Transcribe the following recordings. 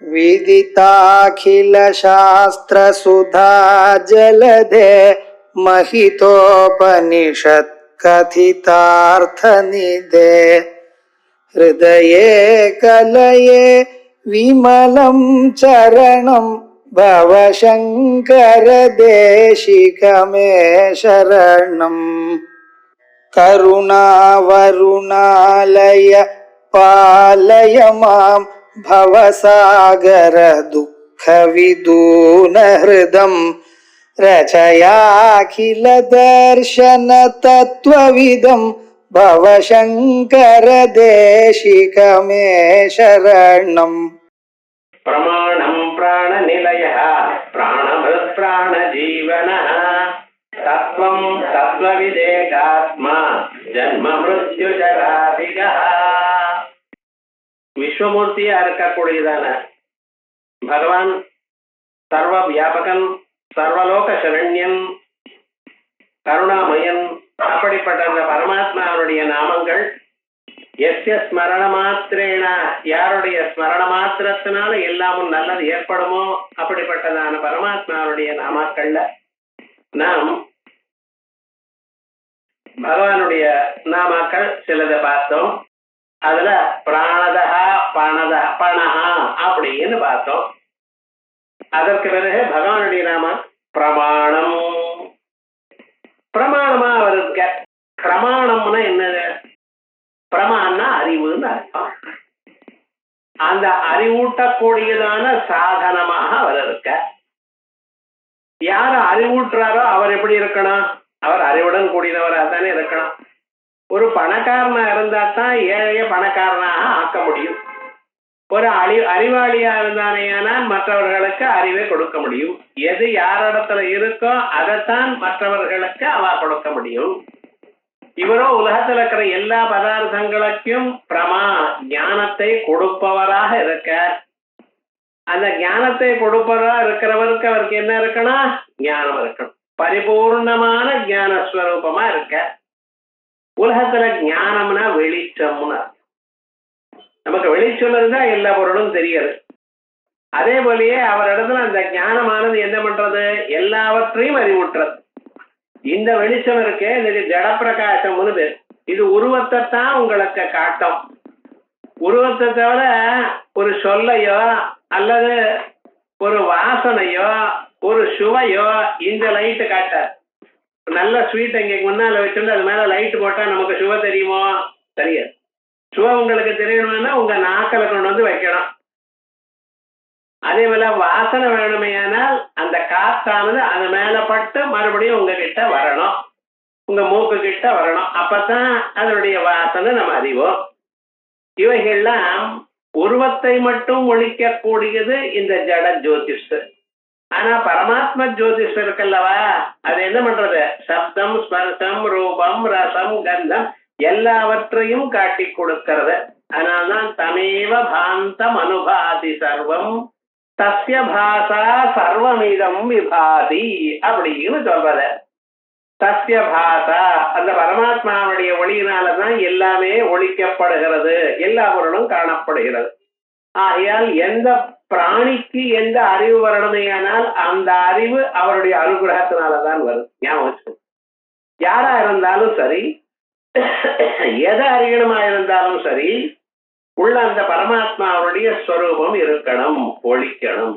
विदिताखिलशास्त्रसुधा जलधे महितोपनिषत् कथितार्थनिधे हृदये कलये विमलं चरणं भवशङ्कर देशिकमे शरणम् करुणावरुणालय पालय मां भवसागर दुःखविदून हृदं रचयाखिल दर्शन तत्त्वविदं भवशङ्कर देशिकमे शरणम् प्रमाणं प्राणनिलयः प्राणभृत् प्राणजीवनः तत्त्वं तत्त्वविदेकात्मा जन्म मृत्युजराधिकः விஸ்வமூர்த்தியா இருக்கக்கூடியதான பகவான் சர்வ வியாபகன் சர்வலோக சரண்யன் கருணாமயன் அப்படிப்பட்ட அந்த பரமாத்மாவுடைய நாமங்கள் எஸ்ய ஸ்மரண மாத்திரேன யாருடைய ஸ்மரண மாத்திரத்தினால எல்லாமும் நல்லது ஏற்படுமோ அப்படிப்பட்டதான பரமாத்மாவுடைய நாமாக்கள்ல நாம் பகவானுடைய நாமாக்கள் சிலதை பார்த்தோம். அதுல பிராணதா பணஹா அப்படின்னு பார்த்தோம். அதற்கு பிறகு பகவானுடைய நாம பிரமாணம். பிரமாணமா அவர் இருக்க. பிரமாணம்னா என்னது? பிரமாணம்னா அறிவுன்னு அர்த்தம். அந்த அறிவூட்டக்கூடியதான சாதனமாக அவர் இருக்க. யார அறிவூட்டுறாரோ அவர் எப்படி இருக்கணும்? அவர் அறிவுடன் கூடியவராக தானே இருக்கணும். ஒரு பணக்காரனா இருந்தா தான் ஏழைய பணக்காரனாக ஆக்க முடியும். ஒரு அறிவாளியா இருந்தானேயானால் மற்றவர்களுக்கு அறிவை கொடுக்க முடியும். எது யாரிடத்துல இருக்கோ அதைத்தான் மற்றவர்களுக்கு அவ கொடுக்க முடியும். இவரோ உலகத்துல இருக்கிற எல்லா பதார்த்தங்களுக்கும் ஞானத்தை கொடுப்பவராக இருக்க. அந்த ஞானத்தை கொடுப்பவரா இருக்கிறவருக்கு அவருக்கு என்ன இருக்கணும்? ஞானம் இருக்கணும். பரிபூர்ணமான ஞானஸ்வரூபமா இருக்க. உலகத்துல ஞானம்னா வெளிச்சம்னு நமக்கு வெளிச்சம் இருந்தா எல்லா பொருளும் தெரியாது. அதே போலயே அவரிடத்துல அந்த ஞானமானது என்ன பண்றது? எல்லாவற்றையும் அறிவுற்றது. இந்த வெளிச்சம் இருக்கே இதுக்கு ஜடப்பிரகாசம்னு பேர். இது உருவத்தை தான் உங்களுக்கு காட்டும். உருவத்தை தவிர ஒரு சொல்லையோ அல்லது ஒரு வாசனையோ ஒரு சுவையோ இந்த லைட்டு காட்டாது. நல்ல ஸ்வீட் இங்க முன்னால வச்சுட்டு அது மேல லைட் போட்டா நமக்கு சுவை தெரியுமோ? தெரியாது. சுவை உங்களுக்கு தெரியணும்னா உங்க நாக்கல கொண்டு வந்து வைக்கணும். அதே போல வாசனை வேணுமையானால் அந்த காத்தானது அது மேல பட்டு மறுபடியும் உங்ககிட்ட வரணும், உங்க மூக்கு கிட்ட வரணும். அப்பதான் அதனுடைய வாசனை நம்ம அறிவோம். இவைகள்லாம் உருவத்தை மட்டும் ஒழிக்க கூடியது இந்த ஜட ஜோதிஷ். ஆனா பரமாத்ம ஜோதிஷ் இருக்கல்லவா, அது என்ன பண்றது? சப்தம் ஸ்பர்சம் ரூபம் ரசம் கந்தம் எல்லாவற்றையும் காட்டி கொடுக்கிறது. அதனால்தான் தமேவ பாந்தம் அனுபாதி சர்வம் தஸ்ய பாசா சர்வமிதம் விபாதி அப்படின்னு சொல்றது. தஸ்ய பாசா அந்த பரமாத்மாவுடைய ஒளியினாலதான் எல்லாமே ஒழிக்கப்படுகிறது, எல்லா பொருளும் காணப்படுகிறது. ஆகையால் எந்த பிராணிக்கு எந்த அறிவு வரணுமையானால் அந்த அறிவு அவருடைய அனுகிரகத்தினாலதான் வரும். ஞாபகம். யாரா இருந்தாலும் சரி, எதை அறியணுமா இருந்தாலும் சரி, உள்ள அந்த பரமாத்மாவுடைய ஸ்வரூபம் இருக்கணும், ஒழிக்கணும்.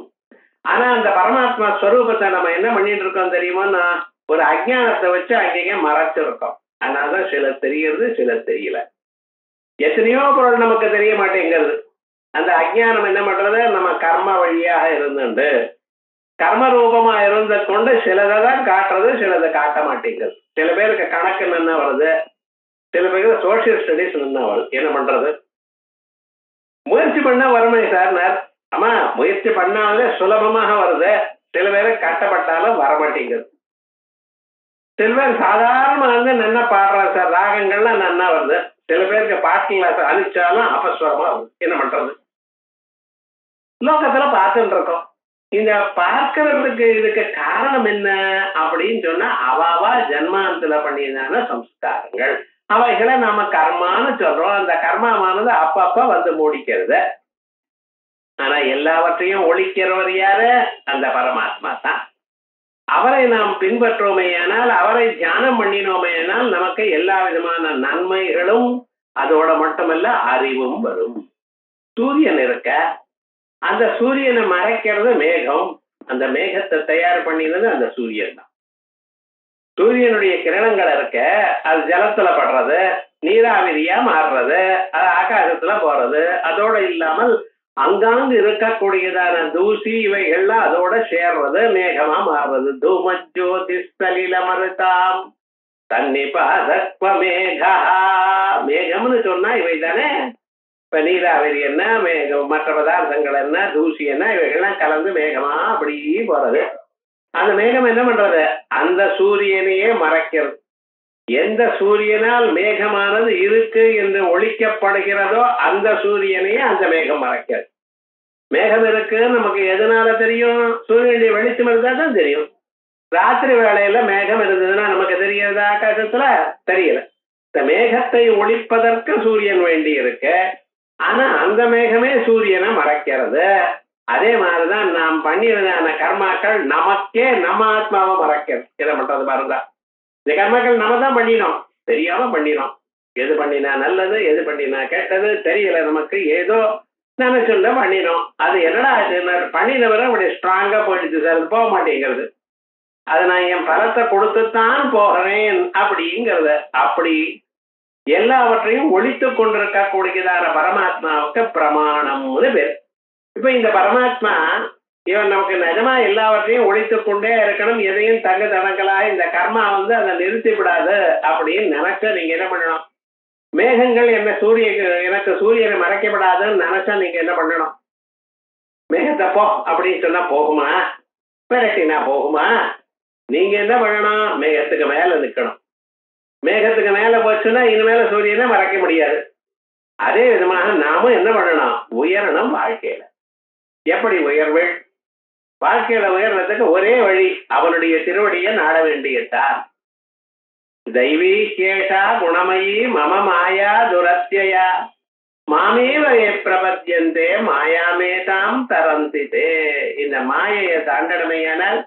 ஆனா அந்த பரமாத்மா ஸ்வரூபத்தை நம்ம என்ன பண்ணிட்டு இருக்கோம் தெரியுமா? ஒரு அஜ்ஞானத்தை வச்சு அங்கேயே மறைச்சிருக்கோம். அதனாலதான் சிலர் தெரியுது, சிலர் தெரியல. எத்தனையோ பொருள் நமக்கு தெரிய மாட்டேங்கிறது. அந்த அஜ்ஞானம் என்ன பண்றது? நம்ம கர்ம வழியாக இருந்துண்டு கர்ம ரூபமா இருந்த கொண்டு சிலதான் காட்டுறது, சிலதை காட்ட மாட்டேங்கிறது. சில பேருக்கு கணக்கு என்ன வருது, சில பேருக்கு சோசியல் ஸ்டடிஸ் என்ன வருது. என்ன பண்றது? முயற்சி பண்ணா வருமே சார். ஆமா, முயற்சி பண்ணாலே சுலபமாக வருது. சில பேருக்கு கஷ்டப்பட்டாலும் வரமாட்டேங்குது. சில பேர் சாதாரணமா வந்து நன்னா பாடுறாரு சார், ராகங்கள்லாம் நன்னா வருது. சில பேருக்கு பாட்டு கிளாஸ் அனுப்பிச்சாலும் அபஸ்வரமா வருது. என்ன பண்றது? லோகத்துல பார்த்துட்டு இருக்கோம். இந்த பார்க்கறதுக்கு இதுக்கு காரணம் என்ன அப்படின்னு சொன்னா, அவாவா ஜன்மாந்தத்துல பண்ணியதான சம்ஸ்காரங்கள். அவைகளை நாம கர்மான்னு சொல்றோம். அந்த கர்மாவானது அப்பப்ப வந்து மூடிக்கிறது. ஆனா எல்லாவற்றையும் ஒழிக்கிறவர் யாரு? அந்த பரமாத்மா தான். அவரை நாம் பின்பற்றுவோமேயானால், அவரை தியானம் பண்ணினோமேயானால் நமக்கு எல்லா விதமான நன்மைகளும், அதோட மட்டுமல்ல அறிவும் வரும். சூரியன் இருக்க, அந்த சூரியனை மறைக்கிறது மேகம். அந்த மேகத்தை தயார் பண்ணினது அந்த சூரியன் தான். சூரியனுடைய கிரணங்கள் இருக்க, அது ஜலத்துல படுறது, நீராவிரியா மாறுறது, அது ஆகாசத்துல போறது. அதோட இல்லாமல் அங்காங்கு இருக்கக்கூடியதான தூசி இவைகள்லாம் அதோட சேர்றது, மேகமா மாறுறது. தூமஜோதிஸ்தலில மறுத்தாம் தன்னிபாதத்வ மேகா. மேகம்னு சொன்னா இவை தானே. இப்ப நீராவிரி என்ன, மேகம், மற்ற பதார்த்தங்கள் என்ன, தூசி என்ன, இவைகள்லாம் கலந்து மேகமா அப்படி போறது. அந்த மேகம் என்ன பண்றது? அந்த சூரியனையே மறைக்கிறது. எந்த சூரியனால் மேகமானது இருக்கு என்று ஒழிக்கப்படுகிறதோ அந்த சூரியனையே அந்த மேகம் மறைக்கிறது. மேகம் இருக்கு நமக்கு எதனால தெரியும்? சூரியனுடைய வெளிச்சம் இருந்தா தான் தெரியும். ராத்திரி வேளையில மேகம் இருந்ததுன்னா நமக்கு தெரியறதா? ஆகாசத்துல தெரியல. இந்த மேகத்தை ஒழிப்பதற்கு சூரியன் வேண்டி இருக்கு. ஆனா அந்த மேகமே சூரியனை மறைக்கிறது. அதே மாதிரிதான் நாம் பண்ணியதான கர்மாக்கள் நமக்கே நம்ம ஆத்மாவை மறைக்கிறது. இதை பண்றது பாருங்க. இந்த கர்மாக்கள் நம்ம தான் பண்ணினோம், தெரியாம பண்ணினோம். எது பண்ணினா நல்லது, எது பண்ணினா கெட்டது தெரியல நமக்கு. ஏதோ நினைச்சுள்ள பண்ணினோம். அது என்னடா பண்ணினவரை அப்படி ஸ்ட்ராங்கா போயிடுச்சு சார், போக மாட்டேங்கிறது. அது நான் என் பலத்தை கொடுத்துத்தான் போகிறேன் அப்படிங்கிறது. அப்படி எல்லாவற்றையும் ஒழித்து கொண்டிருக்கக்கூடியதான பரமாத்மாவுக்கு பிரமாணம்னு பேர். இப்ப இந்த பரமாத்மா இவன் நமக்கு நிஜமா எல்லாவற்றையும் ஒழித்து கொண்டே இருக்கணும், எதையும் தங்கு தடங்களாக இந்த கர்மா அதை நிறுத்தி விடாது அப்படின்னு நினைச்சா நீங்க என்ன பண்ணணும்? மேகங்கள் என்ன எனக்கு சூரியனை மறைக்கப்படாதுன்னு நினைச்சா நீங்க என்ன பண்ணணும்? மேகத்தை போ அப்படின்னு சொன்னா போகுமா? விரட்டினா போகுமா? நீங்க என்ன பண்ணணும்? மேகத்துக்கு மேல நிக்கணும். மேகத்துக்கு மேல போச்சுன்னா இனிமேல சூரியனை மறைக்க முடியாது. அதே விதமாக நாமும் என்ன பண்ணணும்? உயரணும் வாழ்க்கையில. எப்படி உயர்வு? வாழ்க்கையில உயர்றதுக்கு ஒரே வழி, அவனுடைய திருவடியை நாட வேண்டியதான். தெய்வீ கேஷா குணமயி மம மாயா துரத்யா மாமேவ பிரபத்யந்தே மாயாமேதாம் தரந்திதே. இந்த மாயையை தாண்டனமையானால்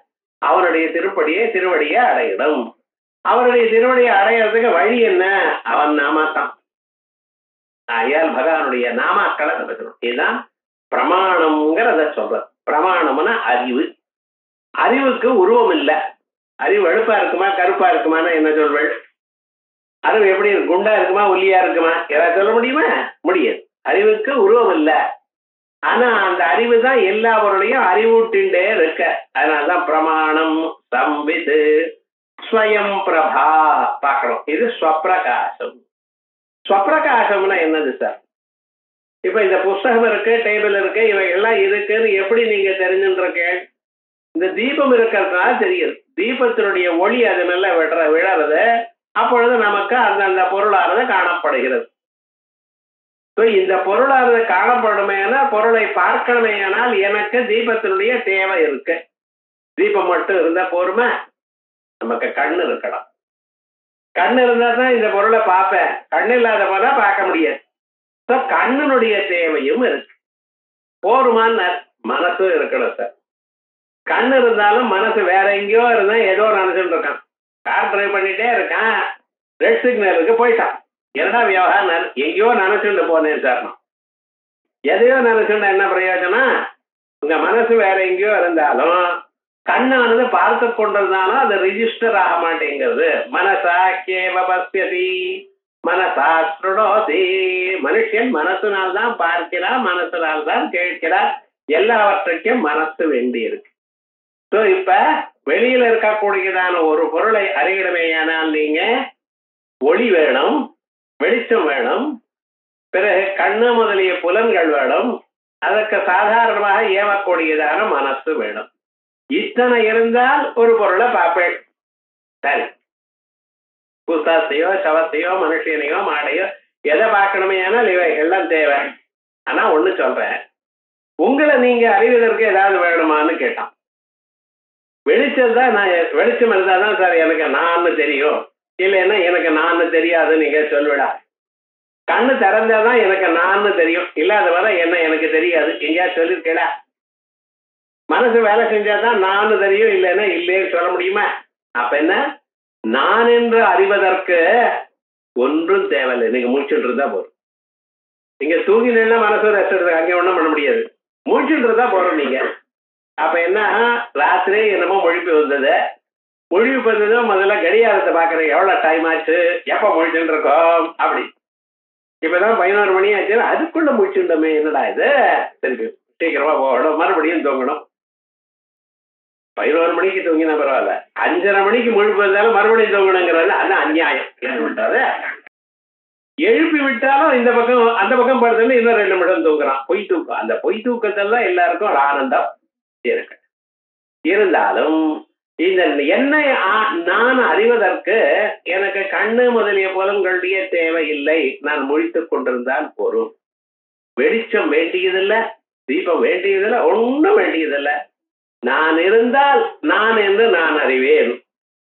அவனுடைய திருவடியை அடையிடும். அவருடைய திருவடியை அடையிறதுக்கு வழி என்ன? அவன் நாமத்தான். ஆயால் பகவானுடைய நாமாக்களை நடக்கணும். இதுதான் பிரமாணம்ங்கிறத சொல்ற. பிரமாணம்னா அறிவு. அறிவுக்கு உருவம் இல்லை. அறிவு வெளுப்பா இருக்குமா கருப்பா இருக்குமானா என்ன சொல்வள்? அறிவு எப்படி குண்டா இருக்குமா ஒல்லியா இருக்குமா ஏதாவது சொல்ல முடியுமா? முடியாது. அறிவுக்கு உருவம் இல்லை. ஆனா அந்த அறிவு தான் எல்லா பொருளையும் அறிவூட்டின்றே இருக்க. அதனாலதான் பிரமாணம் சம்விது ஸ்வயம் பிரபா பார்க்கணும். இது ஸ்வப்பிரகாசம். ஸ்வப்பிரகாசம்னா என்னது சார்? இப்ப இந்த புஸ்தகம் இருக்கு, டேபிள் இருக்கு, இவைகள்லாம் இருக்குன்னு எப்படி நீங்க தெரிஞ்சுருக்கேன்? இந்த தீபம் இருக்கிறதுனால தெரியுது. தீபத்தினுடைய ஒளி அது மேல விழறது. அப்பொழுது நமக்கு அந்த பொருளானது காணப்படுகிறது. இந்த பொருளானது காணப்படுமேனால், பொருளை பார்க்கணுமேனால் எனக்கு தீபத்தினுடைய தேவை இருக்கு. தீபம் மட்டும் இருந்தா போருமா? நமக்கு கண்ணு இருக்கணும். கண்ணு இருந்தா தான் இந்த பொருளை பார்ப்பேன். கண்ணு இல்லாத போதா பார்க்க முடியாது. கண்ணினுடைய தேவையும் இருக்கு. போருமான்னு மனசும் இருக்கணும் சார். கண்ணு இருந்தாலும் மனசு வேற எங்கேயோ இருந்தா ஏதோ நினைச்சுட்டு இருக்கான். கார் டிரைவ் பண்ணிட்டே இருக்கான், ரெட் சிக்னலுக்கு போயிட்டான். என்னடா விவகாரம்? எங்கேயோ நினைச்சுட்டு போனேன் சார். நான் எதையோ நினைச்சுட்டா என்ன பிரயோஜனம்? உங்க மனசு வேற எங்கேயோ இருந்தாலும் கண்ணானது பார்த்து கொண்டிருந்தாலும் அது ரிஜிஸ்டர் ஆக மாட்டேங்கிறது. மனசா கேவ பஸ்யதி மனசா ஸ்ருணோதி. மனுஷன் மனசுனால்தான் பார்க்கிறார், மனசுனால்தான் கேட்கிறார். எல்லாவற்றுக்கும் மனசு வேண்டி இருக்கு. இப்ப வெளியில இருக்கக்கூடியதான ஒரு பொருளை அறியணுமேயானால் நீங்க ஒளி வேணும், வெளிச்சம் வேணும், பிறகு கண்ணு முதலிய புலன்கள் வேணும். அதற்கு சாதாரணமாக ஏவக்கூடியதான மனசு வேணும். இத்தனை இருந்தால் ஒரு பொருளை பார்ப்பேன். சரி, புத்தகத்தையோ சவத்தையோ மனுஷனையோ மாடையோ எதை பார்க்கணுமே ஆனால் இவைகள்லாம் தேவை. ஆனா ஒண்ணு சொல்றேன், உங்களை நீங்க அறிவதற்கு ஏதாவது வேணுமான்னு கேட்டான். வெளிச்சம் தான். நான் வெளிச்சம் இருந்தாதான் சார் எனக்கு நான் தெரியும், இல்லைன்னா எனக்கு நான் தெரியாது நீங்க சொல்விடா. கண்ணு திறந்தாதான் எனக்கு நான் தெரியும், இல்லாத வரை என்ன எனக்கு தெரியாது. எங்கேயா சொல்லிருக்கேடா? மனசு வேலை செஞ்சாதான் நான் தெரியும், இல்லைன்னா இல்லைன்னு சொல்ல முடியுமா? அப்ப என்ன, நான் என்று அறிவதற்கு ஒன்றும் தேவையில்லை. நீங்க முடிச்சுட்டு இருந்தா போதும். நீங்க தூங்கினா மனசு ரெஸ்ட் எடுத்து அங்கே ஒண்ணும் பண்ண முடியாது. முடிச்சுட்டு இருந்தா போறோம் நீங்க. அப்ப என்ன, ராத்திரி என்னமோ மொழிப்பு வந்தது. மொழிப்பு வந்தது முதல்ல கடிகாரத்தை பாக்குறேன், எவ்வளவு டைம் ஆச்சு, எப்ப முடிச்சுட்டு இருக்கோம் அப்படி. இப்பதான் 11 மணி ஆச்சு, அதுக்குள்ள முடிச்சுட்டோமே, என்னடா இது, சரி சீக்கிரமா போகணும், மறுபடியும் தூங்கணும். 11 மணிக்கு தூங்கினா பரவாயில்ல, 5:30 மணிக்கு முழுப்பு வந்தாலும் மறுபடியும் தூங்கணுங்கிறது அது அநியாயம். என்ன பண்றது, எழுப்பி விட்டாலும் இந்த பக்கம் அந்த பக்கம் படுத்துன்னு இன்னும் 2 நிமிடம் தூங்குறான். பொய் தூக்கம். அந்த பொய் தூக்கத்தில் தான் எல்லாருக்கும் ஒரு ஆனந்தம் இருக்கு. இருந்தாலும் இந்த என்னை நான் அறிவதற்கு எனக்கு கண்ணு முதலிய புலன்களுடைய தேவையில்லை. நான் முழித்துக் கொண்டிருந்தால் போரும். வெளிச்சம் வேண்டியதில்லை, தீபம் வேண்டியதில்லை, ஒன்றும் வேண்டியதில்லை. நான் இருந்தால் நான் என்று நான் அறிவேன்.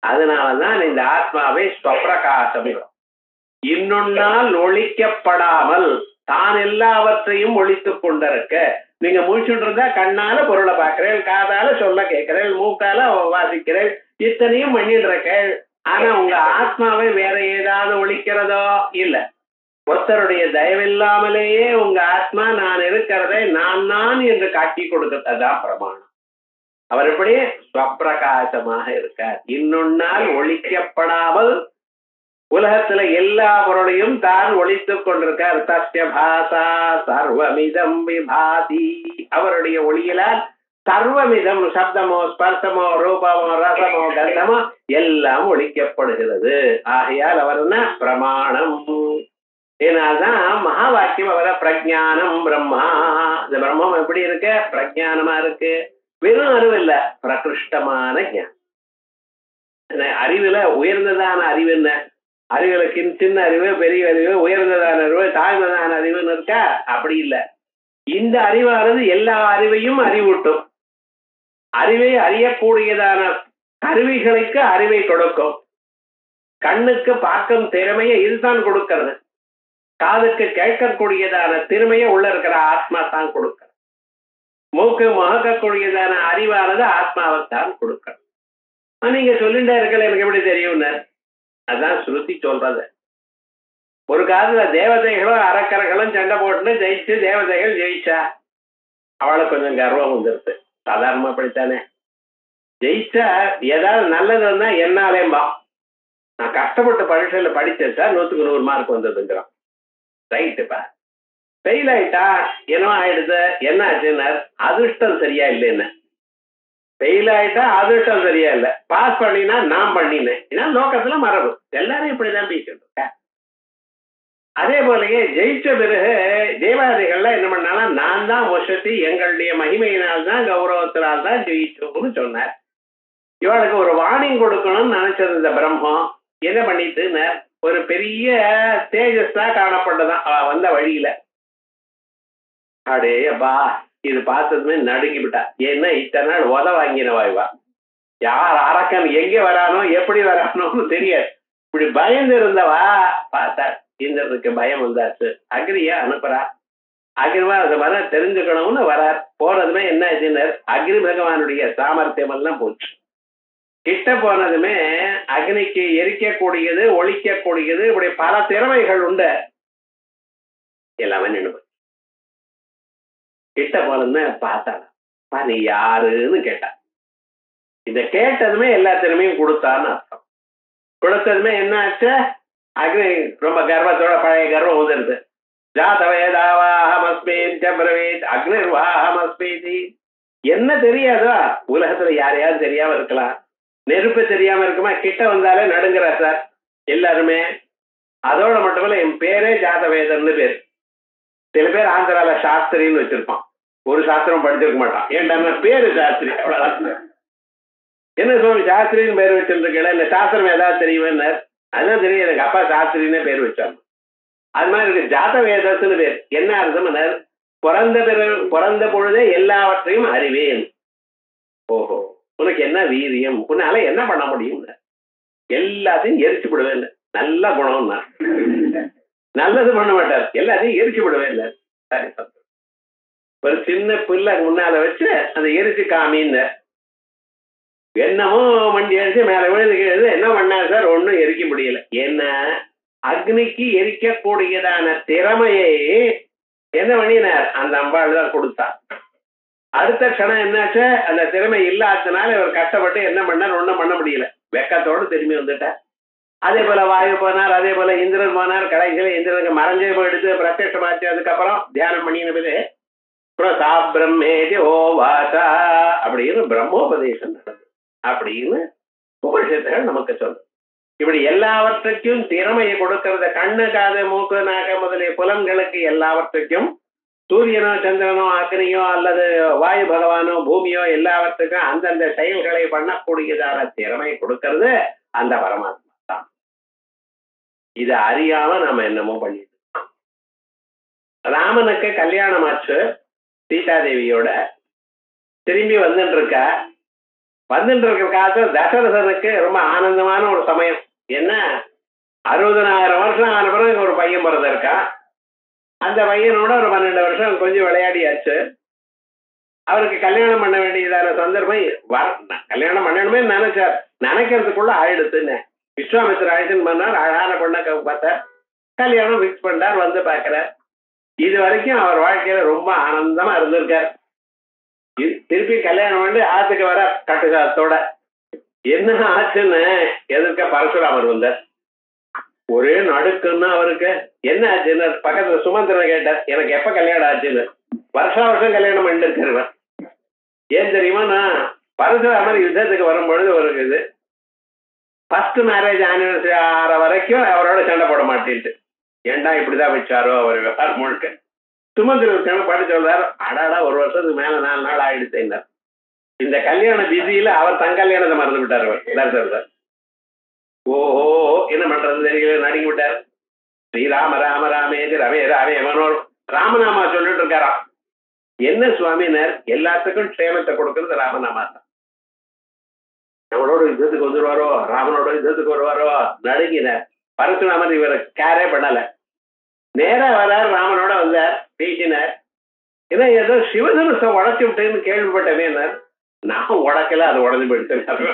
அதனாலதான் இந்த ஆத்மாவை ஸ்வப்பிரகாசம், இன்னொன்னால் ஒழிக்கப்படாமல் தான் எல்லாவற்றையும் ஒழித்துக் கொண்டிருக்க. நீங்க முடிச்சுட்டு இருந்தா கண்ணால பொருளை பார்க்கிறேன், காதால சொல்ல கேட்கிறேன், மூக்கால வாசிக்கிறேன், இத்தனையும் பண்ணிட்டு இருக்கேன். ஆனா உங்க ஆத்மாவை வேற ஏதாவது ஒழிக்கிறதோ இல்ல. ஒருத்தருடைய தயவில்லாமலேயே உங்க ஆத்மா நான் இருக்கிறதை நான் என்று காட்டி கொடுக்கறதுதான் பிரமாணம். அவர் எப்படி ஸ்வப்பிரகாசமாக இருக்கார். இன்னொன்னால் ஒழிக்கப்படாமல் உலகத்துல எல்லா பொருளையும் தான் ஒழித்துக் கொண்டிருக்கார். தஸ்ய பாசா சர்வமிதம் விபாதி. அவருடைய ஒளியிலால் சர்வமிதம், சப்தமோ ஸ்பர்சமோ ரூபமோ ரசமோ கந்தமோ எல்லாம் ஒழிக்கப்படுகிறது. ஆகையால் அவர் என்ன பிரமாணம். ஏன்னால்தான் மகா வாக்கியம் அவரை பிரஜானம் பிரம்மா. இந்த பிரம்மம் எப்படி இருக்கு, பிரஜானமா இருக்கு. வெறும் அறிவு இல்ல, பிரகிருஷ்டமான ஞானம். அறிவுல உயர்ந்ததான அறிவு என்ன? அறிவுல சின்ன அறிவு, பெரிய அறிவு, உயர்ந்ததான அறிவு, தாழ்ந்ததான அறிவுன்னு இருக்கா? அப்படி இல்லை. இந்த அறிவானது எல்லா அறிவையும் அறிவூட்டும். அறிவை அறியக்கூடியதான கருவிகளுக்கு அறிவை கொடுக்கும். கண்ணுக்கு பார்க்கும் திறமையை இதுதான் கொடுக்கிறது. காதுக்கு கேட்கக்கூடியதான திறமையை உள்ள இருக்கிற ஆத்மா தான் கொடுக்கிறது. மூக்கு முகக்கக்கூடியதான அறிவானது ஆத்மாவைத்தான் கொடுக்கிறது. நீங்க சொல்லிட்டே இருக்கல, எனக்கு எப்படி தெரியும்? அதான் ஸ்ருதி சொல்றது. ஒரு காலத்துல தேவதைகளும் அரக்கர்களும் சண்டை போட்டு ஜெயிச்சு தேவதைகள் ஜெயிச்சா, அவளுக்கு கொஞ்சம் கர்வம் வந்துருது. சாதாரணமா படித்தானே, ஜெயிச்சா ஏதாவது நல்லது வந்தா என்னாலேம்பா, நான் கஷ்டப்பட்டு பரீட்சையில படிச்சேன் சார், 100க்கு 100 மார்க் வந்ததுங்கிறான். ரைட்டுப்பா. ஃபெயில் ஆயிட்டா என்ன ஆயிடுது, என்ன ஆச்சுன்னா அதிர்ஷ்டம் சரியா இல்லைன்னு. ஃபெயில் ஆயிட்டா அதிர்ஷ்டம் சரியா இல்ல, பாஸ் பண்ணினா நான் பண்ணினேன். ஏன்னா லோகத்துல மரபு, எல்லாரும் இப்படிதான் பேசிட்டு இருக்க. அதே போலயே ஜெயிச்ச பிறகு தேவாதிகள்லாம் என்ன பண்ணாலும் நான் தான் வசதி, எங்களுடைய மகிமையினால்தான் கௌரவத்தினால்தான் ஜெயிச்சோம்னு சொன்னார். இவளுக்கு ஒரு வார்னிங் கொடுக்கணும்னு நினைச்சது இந்த பிரம்மம். என்ன பண்ணிட்டுன்னு ஒரு பெரிய தேஜஸா காணப்பட்டதான் அவ வந்த வழியில. அடே அப்பா, இது பார்த்ததுமே நடுங்கி விட்டா. ஏன்னா இத்தனை நாள் உத வாங்கினவா இவா. யார் அரக்கன் எங்க வரானோ எப்படி வரானோன்னு தெரியாது. இப்படி பயந்து இருந்தவா பார்த்தா இந்திரனுக்கு பயம் வந்தாச்சு. அக்னியா அனுப்புறா. அக்னிவா அந்த மாதிரி தெரிஞ்சுக்கணும்னு வரார். போனதுமே என்ன ஆச்சுன்னு அக்னி பகவானுடைய சாமர்த்தியம் எல்லாம் போச்சு. கிட்ட போனதுமே அக்னிக்கு எரிக்கக்கூடியது, ஒழிக்கக்கூடியது, இப்படி பல திறமைகள் உண்டு. எல்லாமே நின்று கிட்ட போனதுமே பார்த்தாளா, நீ யாருன்னு கேட்டா. இத கேட்டதுமே எல்லா திறமையும் கொடுத்தான்னு அர்த்தம். கொடுத்ததுமே என்ன ஆச்சு, அக்னி ரொம்ப கர்வத்தோட பழைய கர்வம் வந்துருது. ஜாதவேதாவாஹமஸ்மீத் அக்னிர்வாஹமஸ்மீதி. என்ன தெரியாதா? உலகத்துல யாரையாவது தெரியாம இருக்கலாம், நெருப்பு தெரியாம இருக்குமா? கிட்ட வந்தாலே நடுங்குறா சார் எல்லாருமே. அதோட மட்டுமல்ல, என் பேரே ஜாதவேதம்னு பேர். சில பேர் ஆந்திரால சாஸ்திரின்னு வச்சிருப்பான், ஒரு சாஸ்திரம் படிச்சிருக்க மாட்டான். ஏன்டா பேரு சாஸ்திரி, அவ்வளவுதான். என்ன சுவாமி சாஸ்திரின்னு பேர் வச்சிருக்கல, இந்த சாஸ்திரம் ஏதாவது தெரியுமே? அதுதான் தெரியும், எனக்கு அப்பா சாஸ்திரின்னு பேர் வச்சாங்க. அது மாதிரி இருக்கு ஜாதவேதத்துன்னு பேர். என்ன அர்த்தம்? பிறந்த பொழுதே எல்லாவற்றையும் அறிவேன். ஓஹோ, உனக்கு என்ன வீரியம், உன்னால என்ன பண்ண முடியும்? எல்லாத்தையும் எரிச்சு விடுவேன். நல்ல குணம் தான். நல்லது பண்ண மாட்டார், எல்லாத்தையும் எரிச்சு விடவே இல்லை. சரி, ஒரு சின்ன பிள்ளை முன்னால வச்சு அதை எரிச்சு காமின்னு என்னமோ வண்டி அடிச்சு மேல விழுது. என்ன பண்ணாரு சார்? ஒன்னும் எரிக்க முடியல. என்ன அக்னிக்கு எரிக்கக்கூடியதான திறமையை என்ன பண்ணினார்? அந்த அம்பாள் தான் கொடுத்தார். அடுத்த க்ஷணம் என்னாச்சு? அந்த திறமை இல்லாததுனால இவர் கஷ்டப்பட்டு என்ன பண்ணார்? ஒன்னும் பண்ண முடியல. வெக்கத்தோடு திரும்பி வந்துட்டார். அதே போல வாயு போனார், அதே போல இந்திரன் போனார். கடைசியில் இந்திரனுக்கு மறைஞ்சே போயிடுது, பிரத்யட்சமாச்சு. அதுக்கப்புறம் தியானம் பண்ணினது பிரம்மேதி ஓவாசா அப்படின்னு பிரம்மோபதேசம் நடந்தது அப்படின்னு உபனிஷத்துகள் நமக்கு சொல்லும். இப்படி எல்லாவற்றுக்கும் திறமையை கொடுக்கறத கண்ணு, காது, மூக்கு, நாக முதலிய புலன்களுக்கு எல்லாவற்றுக்கும் சூரியனோ சந்திரனோ அக்னியோ அல்லது வாயு பகவானோ பூமியோ எல்லாவற்றுக்கும் அந்தந்த செயல்களை பண்ணக்கூடியதான திறமையை கொடுக்கறது அந்த பரமாத்மா தான். இதை அறியாம நாம என்னமோ பண்ணிட்டு ராமனுக்கு கல்யாணம் ஆச்சு சீதாதேவியோட. திரும்பி வந்துட்டு இருக்கிற காலத்துல தசரதனுக்கு ரொம்ப ஆனந்தமான ஒரு சமயம். என்ன 60,000 வருஷம் ஆன பிறகு ஒரு பையன் பிறந்திருக்கா. அந்த பையனோட ஒரு 12 வருஷம் கொஞ்சம் விளையாடியாச்சு. அவருக்கு கல்யாணம் பண்ண வேண்டியதான சந்தர்ப்பம் கல்யாணம் பண்ணணுமே நினைச்சார். நினைக்கிறதுக்குள்ள ஆயிடுத்துன்னு விஸ்வாமித்திர ஆயுதன் பண்ணார். அழகான பொண்ணை பார்த்தார், கல்யாணம் பிக்ஸ் பண்ணார். வந்து பாக்குறார். இது வரைக்கும் அவர் வாழ்க்கையில ரொம்ப ஆனந்தமா இருந்திருக்கார். திருப்பி கல்யாணம் பண்ணி ஆத்துக்கு வர கட்டுசாத்தோட. என்ன ஆச்சுன்னு எதிர்க்க பரசுராமர் வந்தார். ஒரே நடுக்குன்னா அவருக்கு. என்ன ஆச்சுன்னு பக்கத்துல சுமந்திரன் கேட்டார், எனக்கு எப்ப கல்யாணம் ஆச்சுன்னு. வருஷம் கல்யாணம் பண்ணிட்டு இருக்கிறவன். ஏன் தெரியுமா? நான் பரசுராமர் யுத்தத்துக்கு வரும்பொழுது ஒரு இது ஃபர்ஸ்ட் மேரேஜ் ஆனிவர்சரி ஆற வரைக்கும் அவரோட சண்டை போட மாட்டேன்ட்டு. ஏண்டா இப்படிதான் வச்சாரோ அவர் விவகாரம் முழுக்க. சுமந்திரன் பாட்டு சொல்றாரு, அடாடா ஒரு வருஷத்துக்கு மேல 4 நாள் ஆயிடுச்சு. இந்த கல்யாண பிஸியில அவர் தன் கல்யாணத்தை மறந்து விட்டார். அவர் ஓஹோ என்ன பண்றது தெரியல, நடுங்கி விட்டார். ஸ்ரீராம ராம ராமேதி ரமே ராமே மனோர் ராமநாமா சொல்லிட்டு இருக்காராம். என்ன சுவாமினர்? எல்லாத்துக்கும் க்ஷேமத்தை கொடுக்கறது ராமநாமா தான். நம்மளோட யுத்தத்துக்கு வந்துருவாரோ, ராமனோட யுத்தத்துக்கு வருவாரோ நடுங்கினார். பரசுராமர் இவரை கேரே பண்ணல. நேரா வரார், ராமனோட வந்தார், பேசினார். ஏன்னா ஏதோ சிவதனுஷம் உடச்சு விட்டேன்னு கேள்விப்பட்டவே. நான் உடைக்கல, அது உடஞ்சு போயிடுச்சு.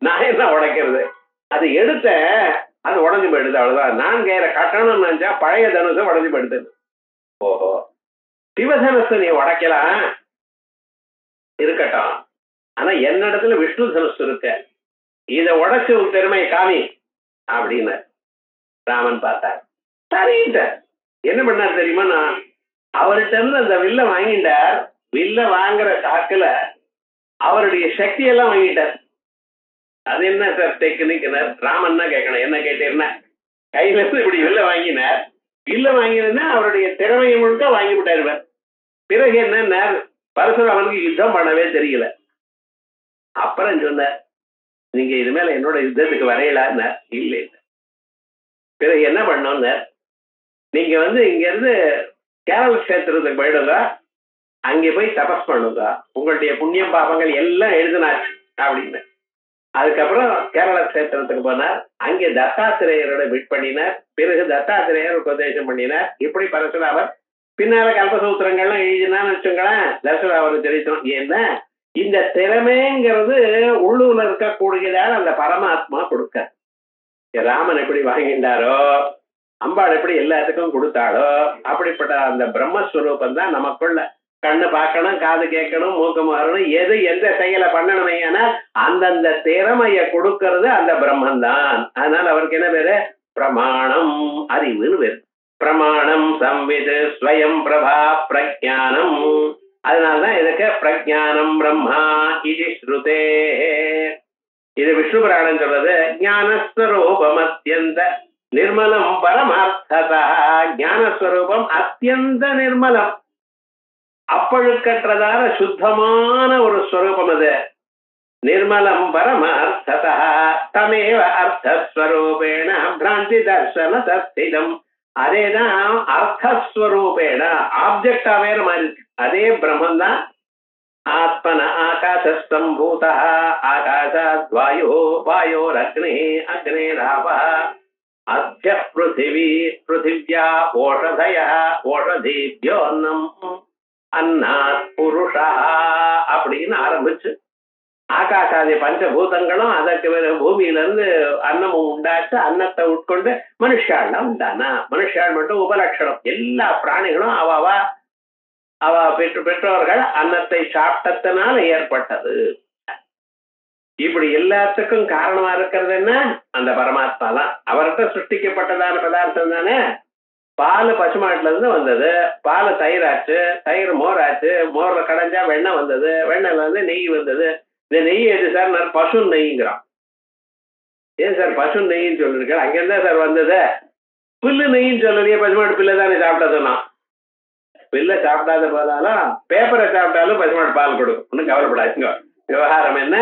நான் என்ன உடைக்கிறது? அது எடுத்த அது உடஞ்சு போயிடுது, அவ்வளவுதான். நான் கேற கட்டணும்னு நினைச்சா பழைய தனுஷம் உடஞ்சு போயிடுது. ஓஹோ, சிவதனுஷ நீ உடைக்கலாம் இருக்கட்டும், ஆனா என்னிடத்துல விஷ்ணு தனுஷ் இருக்க, இதை உடைச்சு உன் பெருமையை காமி அப்படின்னு ராமன் பார்த்தார். சரிட்ட என்ன பண்ணார் தெரியுமா? நான் அவர்கிட்ட இருந்து அந்த வில்ல வாங்கிட்டார். வில்ல வாங்குற காக்குல அவருடைய சக்தியெல்லாம் வாங்கிட்டார். அது என்ன சார் டெக்னிக்? ராமன் தான் கேட்கணும், என்ன கேட்டீர்னா கையில இருந்து இப்படி வில்ல வாங்கினார். வில்ல வாங்கினா அவருடைய திறமையை முழுக்க வாங்கி விட்டாருவர். பிறகு என்ன, பரசுராமனுக்கு யுத்தம் பண்ணவே தெரியல. அப்புறம் சொன்னார், நீங்க இது மேல என்னோட யுத்தத்துக்கு வரையலான்னு. இல்லை. பிறகு என்ன பண்ணோம்? நீங்க இங்க இருந்து கேரள கஷேத்திரத்துக்கு போயிடுங்க, அங்கே போய் தபஸ் பண்ணுங்க, உங்களுடைய புண்ணியம் பாபங்கள் எல்லாம் எழுதினாச்சு அப்படின்னு. அதுக்கப்புறம் கேரள கஷேத்திரத்துக்கு போனார். அங்கே தத்தாத்திரேயரோட மீட் பண்ணினார். பிறகு தத்தாத்திரேயர் உபதேசம் பண்ணினார். இப்படி பரசுராமர் பின்னால கல்பசூத்திரங்கள்லாம் எழுதினான்னு வச்சுங்களேன், தசராமர் தெரிவித்தோம். ஏன்னா இந்த திறமைங்கிறது உள்ளூர்ல இருக்கக்கூடியதால் அந்த பரமாத்மா கொடுக்க. ராமன் எப்படி வாங்கிட்டாரோ, அம்பாள் எப்படி எல்லாத்துக்கும் கொடுத்தாளோ, அப்படிப்பட்ட அந்த பிரம்மஸ்வரூபம் தான் நமக்குள்ள. கண்ணு பார்க்கணும், காது கேட்கணும், மூக்கு மாறணும், எது எந்த செயலை பண்ணணுமே, ஆனால் அந்தந்த திறமைய கொடுக்கறது அந்த பிரம்மன் தான். அதனால அவருக்கு என்ன பேரு? பிரமாணம், அறிவுன்னு பேரு. பிரமாணம் சம்வித் ஸ்வயம் பிரபா பிரஜானம். அதனால்தான் இதுக்கு பிரஜானம் பிரம்மா இது ஸ்ருதே. இது விஷ்ணு புராணம் சொல்றது. ஞானஸ்வரூபம் அத்தியந்த நிர்மலம் பரமார்த்ததா. ஞானஸ்வரூபம் அத்தியந்த நிர்மலம், அப்பழுக்கற்றதான சுத்தமான ஒரு ஸ்வரூபம். அது நிர்மலம் பரமார்த்ததா தமேவ அர்த்தஸ்வரூபேண பிராந்தி தர்சன தஸ்திதம். அதேதான் அர்த்தஸ்வரூபேண, ஆப்ஜெக்டா வேற மாதிரி இருக்கு. அதே பிரம்மன் தான். ஆத்மன ஆகாசம்பூத ஆகாசாத் வாயோ வாயோர் அக்னே அக்னேராப அத்ய பிருத்திவி பிருத்திவ்யா ஓஷதய ஓஷதீப்யோன்னம் அன்னாத் புருஷா அப்படின்னு ஆரம்பிச்சு ஆகாசாதி பஞ்சபூதங்களும் அதற்கு பிறகு பூமியிலிருந்து அன்னமும் உண்டாச்சு. அன்னத்தை உட்கொண்டு மனுஷாலாம் உண்டானா. மனுஷால் மட்டும் உபலட்சணம். எல்லா பிராணிகளும் அவ பெற்றோர்கள் அன்னத்தை சாப்பிட்டதுனால ஏற்பட்டது. இப்படி எல்லாத்துக்கும் காரணமா இருக்கிறது என்ன? அந்த பரமாத்மா தான். அவர்கிட்ட சிருஷ்டிக்கப்பட்டதான பதார்த்தம் தானே. பால் பசுமாட்டுல இருந்து வந்தது, பால் தயிராச்சு, தயிர் மோராச்சு, மோர்ல கடைஞ்சா வெண்ணெய் வந்தது, வெண்ணெய்ல இருந்து நெய் வந்தது. இந்த நெய் எது சார்? நான் பசு நெய்ங்கிறான். ஏன் சார் பசு நெய்ன்னு சொல்லிருக்கேன்? அங்கிருந்தா சார் வந்தது. புல்லு நெய்ன்னு சொல்லலையே, பசுமாட்டு பிள்ளை தானே சாப்பிட்டதுன்னா. பிள்ளை சாப்பிடாத போதாலும் பேப்பரை சாப்பிட்டாலும் பசுமாட்டு பால் கொடுக்கும். ஒன்றும் கவலைப்படாதுங்க. விவகாரம் என்ன?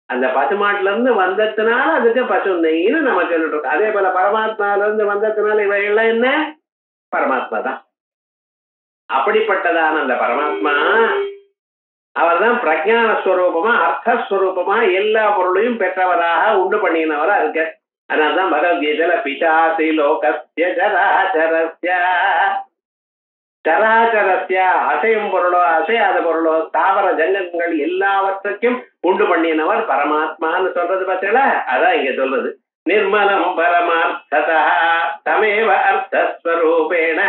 அந்த பசுமாட்டுல இருந்து வந்ததுனால அதுக்கு பசு நெய்ன்னு நம்ம சொல்லிட்டு இருக்கோம். அதே போல பரமாத்மால இருந்து வந்ததுனால இவைகள்லாம் என்ன? பரமாத்மா தான். அப்படிப்பட்டதான அந்த பரமாத்மா அவர் தான் பிரஜான ஸ்வரூபமா அர்த்தஸ்வரூபமா எல்லா பொருளையும் பெற்றவராக உண்டு பண்ணினவரா இருக்க. அதனால்தான் பகவத்கீதையில பிதாசி லோகஸ்ய சராச்சரஸ்ய சராச்சரஸ்ய அசையும் பொருளோ அசையாத பொருளோ தாவர ஜங்கங்கள் எல்லாவற்றுக்கும் உண்டு பண்ணினவர் பரமாத்மான்னு சொல்றது பார்த்தீங்களா? அதான் இங்க சொல்றது. நிர்மலம் பரமார்த்ததா தமேவ அர்த்தஸ்வரூபேண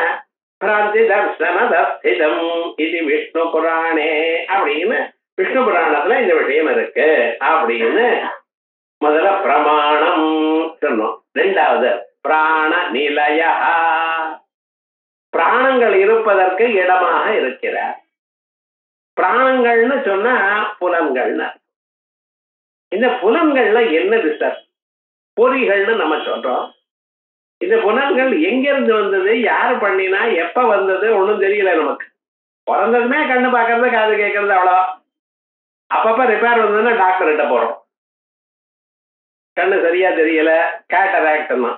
பிராந்தி தர்சனதஸ்திதம் இது விஷ்ணு புராணே அப்படின்னு விஷ்ணு புராணத்துல இந்த விஷயம் இருக்கு அப்படின்னு முதல்ல பிரமாணம் சொன்னோம். ரெண்டாவது பிராண நிலைய, பிராணங்கள் இருப்பதற்கு இடமாக இருக்கிறார். பிராணங்கள்னு சொன்னா புலன்கள்னு. இந்த புலன்கள்ல என்னது சார்? பொறிகள்னு நம்ம சொல்றோம். இந்த புலன்கள் எங்கிருந்து வந்தது, யாரு பண்ணினா, எப்ப வந்தது ஒண்ணும் தெரியல நமக்கு. பிறந்ததுமே கண்ணு பாக்குறது காது கேட்கறது அவ்வளோ. அப்பப்ப ரிப்பேர் வந்ததுன்னா டாக்டர் கிட்ட போறோம். கண்ணு சரியா தெரியல, கேட்டராக்ட் தான்,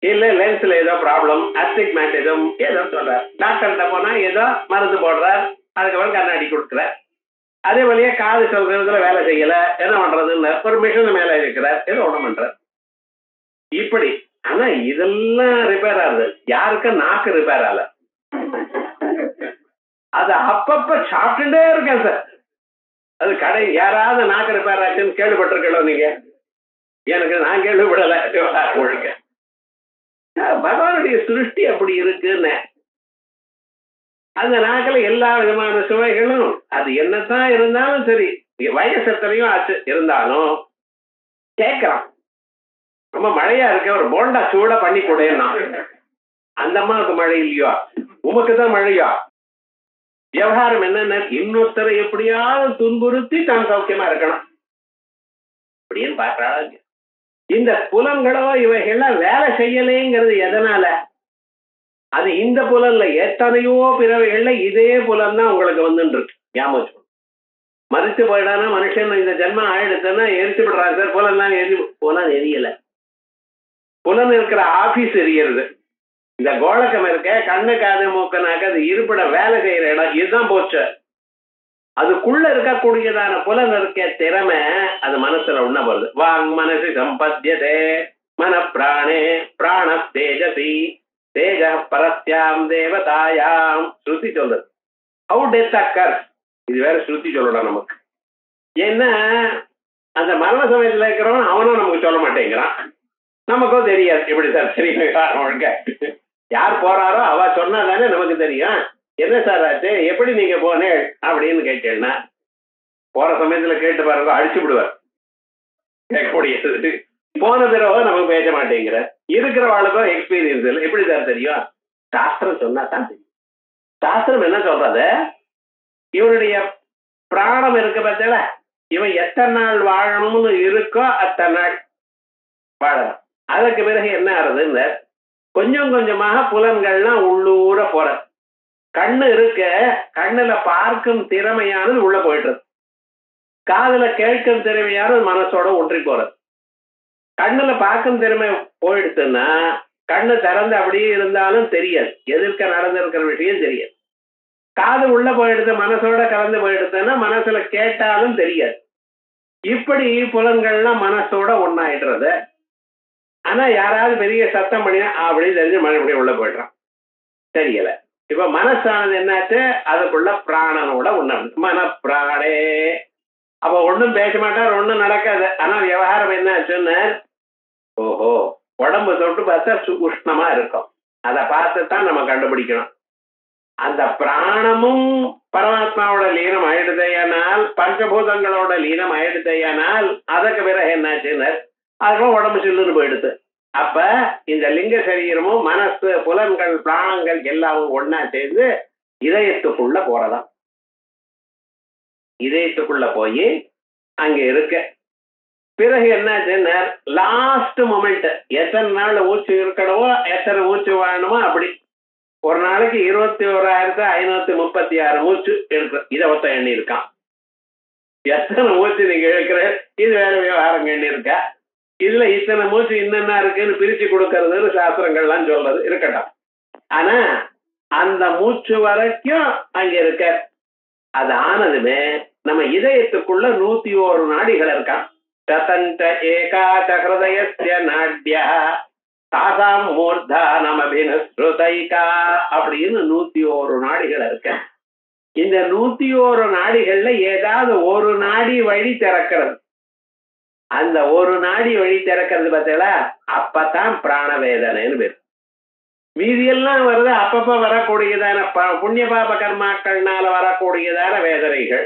இல்ல லென்ஸ்ல ஏதோ ப்ராப்ளம், அஸ்டிக்மேட்டிசம் ஏதோ சொல்றார். டாக்டர் கிட்ட போனா ஏதோ மருந்து போடுறார், அதுக்கப்புறம் கண்ணாடி கொடுக்குறார். அதே வழியே காது சொல்றதுல வேலை செய்யல, என்ன பண்றதுன்னு ஒரு மிஷின் மேல இருக்கிறார், ஏதோ ஒண்ணு பண்றார். இப்படி. ஆனா இதெல்லாம் ரிப்பேர் ஆகுது. யாருக்கு? நாக்கு ரிப்பேர் ஆகல. அது அப்பப்ப சாப்பிட்டுட்டே இருக்கேன் சார். அது கடை யாராவது நாக்கு ரிப்பேர் ஆச்சுன்னு கேள்விப்பட்டிருக்கோ நீங்க? எனக்கு நான் கேள்விப்படல. ஒழுங்க பகவானுடைய சிருஷ்டி அப்படி இருக்குன்னு. அந்த நாக்கில் எல்லா விதமான சுவைகளும், அது என்னத்தான் இருந்தாலும் சரி, வயசு எத்தனையும் ஆச்சு இருந்தாலும் கேட்கறான். ரொம்ப மழையா இருக்க, ஒரு போண்டா சூட பண்ணி கொடுன்னா. அந்த அம்மாவுக்கு மழை இல்லையோ, உமக்கு தான் மழையா? விவகாரம் என்னன்னா, இன்னொருத்தரை எப்படியாவது துன்புறுத்தி தான் சௌக்கியமா இருக்கணும் அப்படின்னு பாக்குறாங்க. இந்த புலன்களோ இவைகள்லாம் வேலை செய்யலைங்கிறது எதனால? அது இந்த புலன்ல எத்தனையோ பிறவைகள்ல இதே புலன் தான் உங்களுக்கு வந்துட்டு இருக்கு. ஞாபகம் மறித்து போயிடானா மனுஷன் இந்த ஜென்மம் ஆயிடுச்சுன்னா எரிச்சு விடுறாங்க சார். புலன்லாம் புலன் எரியல. புலன் இருக்கிற ஆபீஸ் எரியறது. இந்த கோலக்கம் இருக்க கண்ணு காது மூக்கனாக்க அது இருப்பிட வேலை செய்யற இடம், இதுதான் போச்சு. அதுக்குள்ள இருக்கக்கூடியதான புலன் இருக்க திறமை அது மனசுல உண்ண போறது. வாங் மனசு சம்பத்தியதே மன பிராணே பிராண தேஜசி தேஜ பரஸ்யாம் தேவதாயாம் ஸ்ருதி சொல்றது. ஹவு டெத் அக்கர்ஸ், இது வேற ஸ்ருதி சொல்லலாம் நமக்கு. ஏன்னா அந்த மரண சமயத்துல இருக்கிறவன் அவனும் நமக்கு சொல்ல மாட்டேங்கிறான், நமக்கும் தெரியாது. எப்படி சார் தெரியும்? யார் போறாரோ அவ சொன்னா தானே நமக்கு தெரியும். என்ன சார் ஆச்சு, எப்படி நீங்க போனேன் அப்படின்னு கேட்டேன்னா போற சமயத்துல கேட்டு பாருங்க, அடிச்சு விடுவார். கேட்கக்கூடியது போன பிறகு நமக்கு பேச மாட்டேங்கிற இருக்கிறவாளுக்கும் எக்ஸ்பீரியன்ஸ் இல்லை. எப்படி சார் தெரியும்? சாஸ்திரம் சொன்னா தான் தெரியும். சாஸ்திரம் என்ன சொல்றது? இவனுடைய பிராணம் இருக்கு பார்த்தல, இவன் எத்தனை நாள் வாழணும்னு இருக்கோ அத்தனை நாள் வாழணும். அதற்கு பிறகு என்ன ஆகுதுன்னு கொஞ்சம் கொஞ்சமாக புலன்கள்லாம் உள்ளூர போற. கண்ணு இருக்க, கண்ணுல பார்க்கும் திறமையானது உள்ள போயிடுறது. காதுல கேட்கும் திறமையானது மனசோட ஒன்றி போறது. கண்ணுல பார்க்கும் திறமை போயிடுச்சுன்னா கண்ணு திறந்து அப்படியே இருந்தாலும் தெரியாது, எதிர்க்க நடந்திருக்கிற விஷயம் தெரியாது. காது உள்ள போயிடுது, மனசோட கலந்து போயிடுதுன்னா மனசுல கேட்டாலும் தெரியாது. இப்படி புலன்கள்லாம் மனசோட ஒன்னாயிடுறது. ஆனா யாராவது பெரிய சத்தம் பண்ணினா அப்படின்னு தெரிஞ்சு மறுபடியும் உள்ள போயிடுறான். தெரியல. இப்ப மனசானது என்னாச்சு, அதுக்குள்ள பிராணனோட உணர்வு மன பிராணே. அப்ப ஒண்ணும் பேச மாட்டார், ஒண்ணும் நடக்காது. ஆனா விவகாரம் என்ன ஆச்சுன்னு, ஓஹோ உடம்பு தொட்டு பார்த்தா உஷ்ணமா இருக்கும். அதை பார்த்துதான் நம்ம கண்டுபிடிக்கணும். அந்த பிராணமும் பரமாத்மாவோட லீனம் ஆயிடுதையானால், பஞ்சபூதங்களோட லீனம் ஆயிடுதையானால், அதுக்கு பிறகு என்னாச்சுன்னு அதுவும் உடம்பு சில்லுன்னு போயிடுது. அப்ப இந்த லிங்க சரீரமும் மனசு புலன்கள் பிராணங்கள் எல்லாமும் ஒன்னா சேர்ந்து இதயத்துக்குள்ள போறதாம். இதயத்துக்குள்ள போய் அங்க இருக்க பிறகு என்னாச்சுன்னா லாஸ்ட் மொமெண்ட், எத்தனை நாள் மூச்சு இருக்கணுமோ எத்தனை மூச்சு வாழணுமோ அப்படி ஒரு நாளைக்கு 21,536 மூச்சு இருக்கு. இதை ஒத்த எண்ணி இருக்கான். எத்தனை மூச்சு நீங்க இழுக்கிற இது வேற விவகாரம் எண்ணி இருக்கா. இதுல இத்தனை மூச்சு என்னென்ன இருக்குன்னு பிரிச்சு கொடுக்கறதுன்னு சாஸ்திரங்கள்லாம் சொல்றது இருக்கட்டும். ஆனா அந்த மூச்சு வரைக்கும் அங்க இருக்க. அது ஆனதுமே நம்ம இதயத்துக்குள்ள 101 நாடிகள் இருக்கான். ததந்த ஏகாத ஹிருதயஸ்ய நாட்யா தாசாம் மூர்தா நமபினுஸ்ருதைகா அப்படின்னு 101 நாடிகள் இருக்க. இந்த 101 நாடிகள்ல ஏதாவது ஒரு நாடி வழி திறக்கிறது. அந்த ஒரு நாடி வழி திறக்கிறது பார்த்தீங்களா, அப்பதான் பிராணவேதனைன்னு பேர். மீதியெல்லாம் வருது அப்பப்ப வரக்கூடியதான புண்ணிய பாப கர்மாக்கள்னால வரக்கூடியதான வேதனைகள்.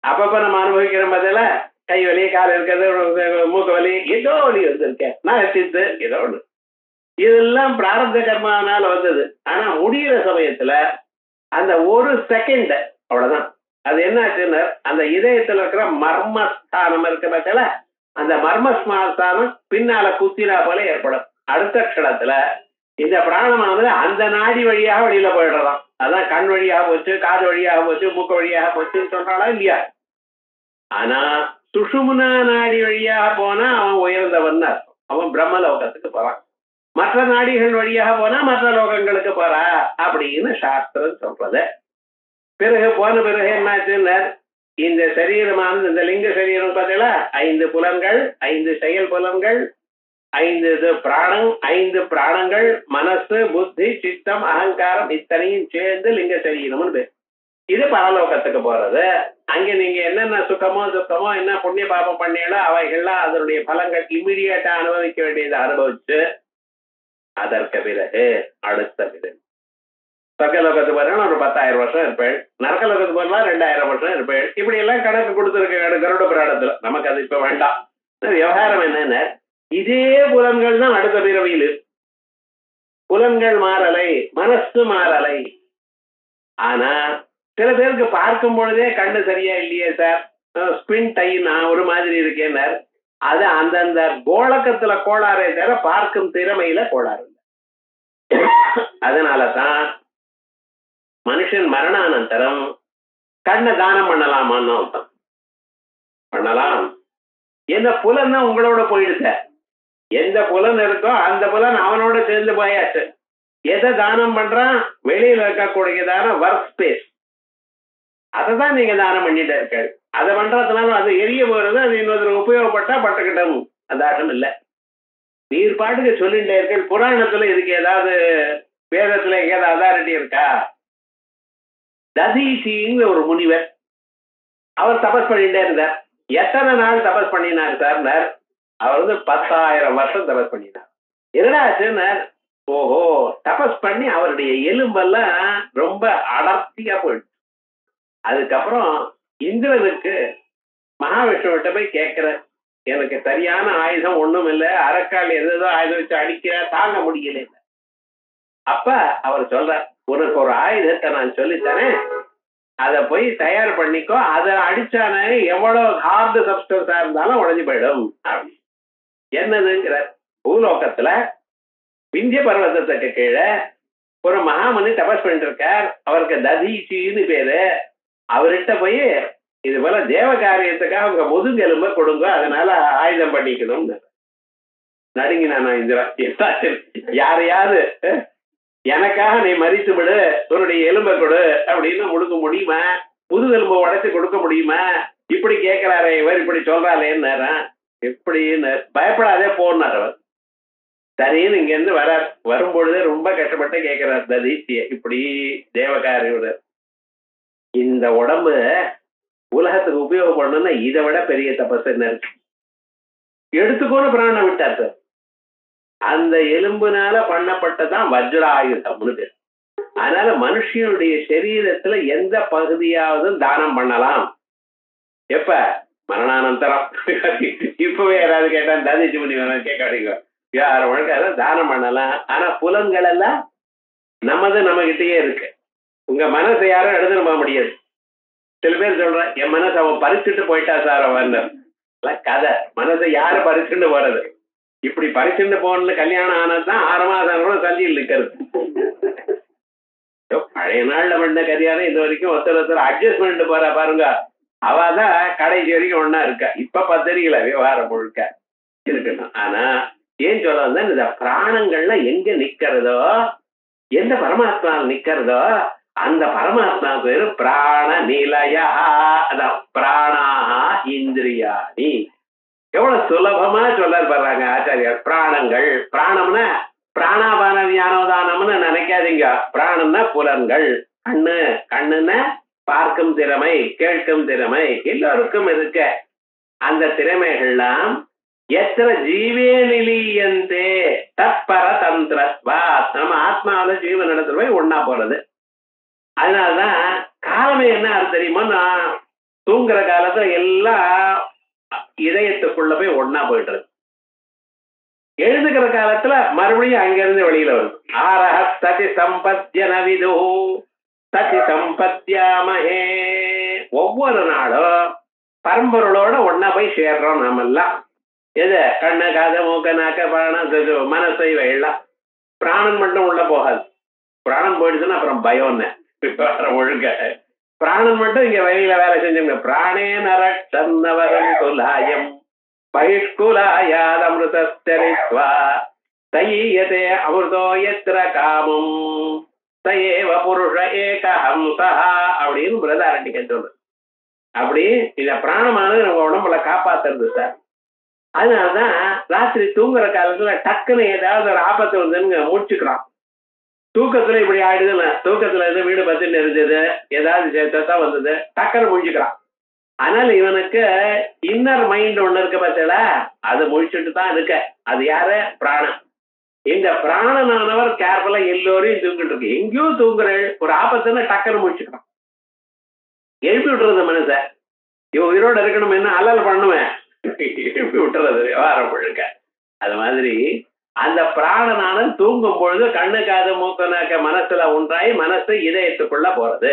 அப்பப்ப நம்ம அனுபவிக்கிற பதில கை வலி, கால் இருக்கிறது, மூக்கு வலி, ஏதோ வலி வந்திருக்கேன், நான் எத்தித்து ஏதோ ஒண்ணு. இதெல்லாம் பிராரப்த கர்மானால வந்தது. ஆனா முடிகிற சமயத்துல அந்த ஒரு செகண்ட் அவ்வளவுதான். அது என்ன ஆச்சுன்னா அந்த இதயத்துல இருக்கிற மர்மஸ்தானம் இருக்கு பார்த்தல, அந்த மர்மஸ்தானம் பின்னால குத்திரா போல ஏற்படும். அடுத்த க்ஷணத்துல இந்த பிராணமானது அந்த நாடி வழியாக வெளியில போயிடுறதாம். அதான் கண் வழியாக போச்சு, காது வழியாக போச்சு, மூக்கு வழியாக போச்சுன்னு சொல்றாளா இல்லையா. ஆனா சுஷும்னா நாடி வழியாக போனா அவன் உயர்ந்தவன் அர்த்தம். அவன் பிரம்மலோகத்துக்கு போறான். மற்ற நாடிகள் வழியாக போனா மற்ற லோகங்களுக்கு போறா அப்படின்னு சாஸ்திரம் சொல்றது. பிறகு போன பிறகு என்னாச்சுன்னா இந்த சரீரமானது, இந்த லிங்க சரீரம் பார்த்தீங்களா, 5 புலன்கள், 5 செயல் புலன்கள், 5 பிராணம், 5 பிராணங்கள், மனசு, புத்தி, சித்தம், அகங்காரம் இத்தனையும் சேர்ந்து லிங்க சரீரம்னு பேர். இது பரலோகத்துக்கு போறது. அங்க நீங்க என்னென்ன சுகமோ துக்கமோ என்ன புண்ணிய பாபம் பண்ணீங்களோ அவைகள்லாம் அதனுடைய பலங்கள் இம்மிடியேட்டா அனுபவிக்க வேண்டியதை அனுபவிச்சு அதற்கு பிறகு அடுத்த பிறகு சொர்க்கலோகத்துக்கு போறேன் ஒரு 10,000 வருஷம் இருப்பேன், நரக்கலோகத்துக்கு போறலாம் 2,000 வருஷம் இருப்பேன். இப்படி எல்லாம் கணக்கு கொடுத்துருக்க கருட புராணத்துல. நமக்கு அது இப்ப வேண்டாம். விவகாரம் என்னன்னு, இதே புலன்கள் தான் அடுத்த பிறவியில். புலன்கள் மாறலை, மனசு மாறலை. ஆனா சில பேருக்கு பார்க்கும் பொழுதே கண்ணு சரியா இல்லையே சார், ஸ்பின் டை நான் ஒரு மாதிரி இருக்கேன், அது அந்தந்த கோலக்கத்துல கோளாறே தவிர பார்க்கும் திறமையில கோளாறு. அதனாலதான் மனுஷன் மரணானந்தரம் கண்ணை தானம் பண்ணலாமான்னு அர்த்தம். பண்ணலாம். என்ன புலன்னா உங்களோட போயிடுச்ச. எந்த புலன் இருக்கோ அந்த புலன் அவனோட சேர்ந்து போயாச்சு. எதை தானம் பண்றான், வெளியில இருக்கக்கூடியதான ஒர்க் ஸ்பேஸ், அதைதான் நீங்க தானம் பண்ணிட்டு இருக்க. அதை பண்றதுனால அது எரிய போறது, அது இன்னொரு உபயோகப்பட்டா பட்டுக்கிட்டோம், அந்த ஆட்டம் இல்லை. நீர் பாட்டுக்கு சொல்லிட்டே இருக்க. புராணத்துல இதுக்கு ஏதாவது வேதத்துல ஏதாவது அதாரிட்டி இருக்கா? ததீசிங்கிற ஒரு முனிவர், அவர் தபஸ் பண்ணிட்டே இருந்தார். எத்தனை நாள் தபஸ் பண்ணினார் சார்? அவர் 10,000 வருஷம் தபஸ் பண்ணினார். என்னடாச்சுன்னு, ஓஹோ தபஸ் பண்ணி அவருடைய எலும்பெல்லாம் ரொம்ப அடர்த்தியா போயிடுச்சு. அதுக்கப்புறம் இந்திரனுக்கு மகாவிஷ்ணுவிட்ட போய் கேட்கிற, எனக்கு சரியான ஆயுதம் ஒண்ணும் இல்லை, அரக்கால் எதோ ஆயுதம் வச்சு அடிக்கிற, தாங்க முடியல. அப்ப அவர் சொல்றார், உனக்கு ஒரு ஆயுதத்தை நான் சொல்லித்தரேன், அதை போய் தயார் பண்ணிக்கோ, அதை அடிச்சானே எவ்வளவு ஹார்டு சப்ஸ்டன்ஸா இருந்தாலும் உடஞ்சி போயிடும். அப்படி என்னதுங்கிற, பூலோகத்துல விந்திய பர்வதத்துக்கு கீழே ஒரு மகாமனி தபஸ் பண்ணிட்டு இருக்கார். அவருக்கு ததீசின்னு பேரு. அவர்கிட்ட போய் இது போல தேவ காரியத்துக்காக உங்க முதுகெலும்ப கொடுங்க, அதனால ஆயுதம் பண்ணிக்கணும். நடுங்கினா இந்திரா, யாரையாவது எனக்காக நீ மறித்து விடு, உன்னுடைய எலும்பை கொடு அப்படின்னு முடுக்க முடியுமா? முதுகெலும்பை உடைச்சு கொடுக்க முடியுமா? இப்படி கேட்கிறாரே இவர், இப்படி சொல்றாளேன்னு. எப்படின்னு பயப்படாதே போனார் அவர். சரின்னு இங்க இருந்து வரார். வரும்பொழுதே ரொம்ப கஷ்டப்பட்டு கேட்கிறார் ததீசிய, இப்படி தேவகாரியோட இந்த உடம்பு உலகத்துக்கு உபயோகப்படணும்னா இதை விட பெரிய தபஸ் என்ன இருக்கு? எடுத்துக்கோன்னு பிராணம் விட்டார் சார். அந்த எலும்புனால பண்ணப்பட்டதான் வஜ்ராயுதம்னு பேர். அதனால மனுஷனுடைய சரீரத்துல எந்த பகுதியாவது தானம் பண்ணலாம். எப்ப? மரணானந்தரம். இப்பவே யாராவது கேட்டா ததிச்சு பண்ணி வேணாம் கேட்காதீங்க. யார வழக்காக தானம் பண்ணலாம். ஆனா புலன்கள் எல்லாம் நமது நம்ம கிட்டயே இருக்கு. உங்க மனசை யாரும் எடுத்துட்டு போக முடியாது. சில பேர் சொல்றேன், என் மனசை அவன் பறிச்சுட்டு போயிட்டா சார் அவன் கதை. மனசை யாரு பறிச்சுட்டு போறது? இப்படி பறிச்சுட்டு போன கல்யாணம் ஆனதுதான் 6 மாதம் சந்தியில் நிக்கிறது. பழைய நாள்ல பண்ண கல்யாணம் இது வரைக்கும் ஒருத்தர் அட்ஜஸ்ட் பண்ணிட்டு போறா பாருங்க. அவதான் கடைசி வரைக்கும் ஒன்னா இருக்கா. இப்ப தெரியல விவகாரம் முழுக்க இருக்கணும். ஆனா ஏன் சொல்ல வந்தா, இந்த பிராணங்கள்ல எங்க நிக்கிறதோ, எந்த பரமாத்மா நிக்கிறதோ அந்த பரமாத்மா பேரு பிராண நிலையா. அதான் பிராணாஹா இந்திரியாணி. எவ்வளவு சுலபமா சொல்ல பாருங்க ஆச்சாரியார். பிராணங்கள், பிராணம்னா பிராணாபான ஞானோதானம்னு நினைக்காதீங்க. பிராணம்னா புலன்கள். கண்ணு, கண்ணுன்னா பார்க்கும் திறமை, கேட்கும் திறமை எல்லோருக்கும் இருக்க. அந்த திறமைகள்லாம் எத்தனை ஜீவே நிலியந்தே தற்பர தந்திரஸ்வா, நம்ம ஆத்மாவில ஜீவன் இடத்துல போய் ஒன்னா போறது. அதனாலதான் காலமே என்ன தெரியுமா, நான் தூங்குற காலத்துல எல்லாம் இதயத்துக்குள்ள போய் ஒன்னா போயிட்டு, எழுதுகிற காலத்துல மறுபடியும் அங்கிருந்து வெளியில வருது. ஆரஹ சதி சம்பத்யன விது சதி சம்பத்யாமஹே. ஒவ்வொரு நாளும் பரம்பொருளோட ஒன்னா போய் சேர்றோம் நாம எல்லாம். எது? கண்ணு, காது, மூக்க, நாக்க, பிராணம், மனசை எல்லாம். பிராணன் மட்டும் உள்ள போகாது. பிராணம் போயிடுச்சுன்னா அப்புறம் பயம்னு ஒழுங்க. பிராணன் மட்டும் இங்க வெளியில வேலை செஞ்சுங்க. பிராணே நரட்டன்னவரம் குலாயம் பகிஷ்குலாயாத் அமிர்தஸ்தரித்வா தயீயதே அமிர்தோ யத்ர காமம் தயேவ புருஷ ஏக ஹம்சா அப்படின்னு பிரதாரண்டிக்க சொல்லு. அப்படி இந்த பிராணமானது நம்ம உடம்புல காப்பாத்துறது சார். அதனாலதான் ராத்திரி தூங்குற காலத்துல டக்குன்னு ஏதாவது ஒரு ஆபத்து வந்துன்னு முடிச்சுக்கிறான். தூக்கத்துல இப்படி ஆயிடுதுன்னு, தூக்கத்துல இருந்து வீடு பத்தின்னு இருந்தது, ஏதாவது சேர்த்தான் வந்தது, டக்குன்னு முடிச்சுக்கிறான். அதனால இவனுக்கு இன்னர் மைண்ட் ஒண்ணு இருக்கு பார்த்தா, அது முழிச்சுட்டு தான் இருக்க. அது யாரு? பிராணன். இந்த பிராணனானவர் கேர்ஃபுல்லா எல்லோரையும் தூங்கிட்டு இருக்கு. எங்கேயோ தூங்குற ஒரு ஆபத்துன்னு டக்குன்னு முடிச்சுக்கிறான். எழுப்பி விட்டுறது மனுஷன். இவன் உயிரோட இருக்கணும், என்ன அல்லல் பண்ணுவேன், எழுப்பி விட்டுறது விவகாரம் முழுக்க. அது மாதிரி அந்த பிராணனான தூங்கும் பொழுது கண்ணு, காது, மூக்கு, நாக்க மனசுல ஒன்றாய் மனசு இதயத்துக்குள்ள போறது.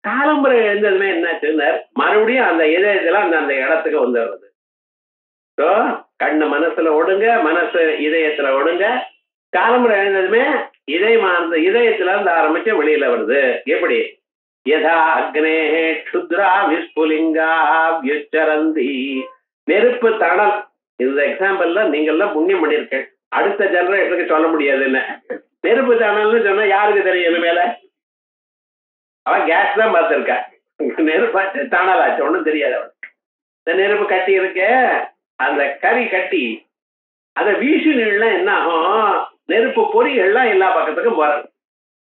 காலம்புரை எழுந்ததுமே என்னாச்சுன்னு மறுபடியும் அந்த இதயத்துல அந்த இடத்துக்கு வந்துடுறது. ஸோ கண்ணு மனசுல ஒடுங்க, மனசு இதயத்துல ஒடுங்க. காலம்புரை எழுந்ததுமே இதயத்துல இருந்து ஆரம்பிச்சு வெளியில வருது. எப்படி? யதா அக்னேஹே க்ஷுத்ரா விஸ்புலிங்கா வியுச்சரந்தி. நெருப்பு தணல். இந்த எக்ஸாம்பிள்ல நீங்கெல்லாம் புண்ணியம் பண்ணிருக்கேன். அடுத்த ஜெனரேஷனுக்கு சொல்ல முடியாதுன்னு. நெருப்பு தணல்னு சொன்னா யாருக்கு தெரியும்? மேல அவன் கேஸ் தான் பார்த்திருக்கா. நெருப்பாச்சு தணலாச்சு ஒன்றும் தெரியாது அவன். இந்த நெருப்பு கட்டி இருக்க, அந்த கறி கட்டி அதை வீசுனா என்ன ஆகும்? நெருப்பு பொறிகள்லாம் எல்லா பக்கத்துக்கும் போறது.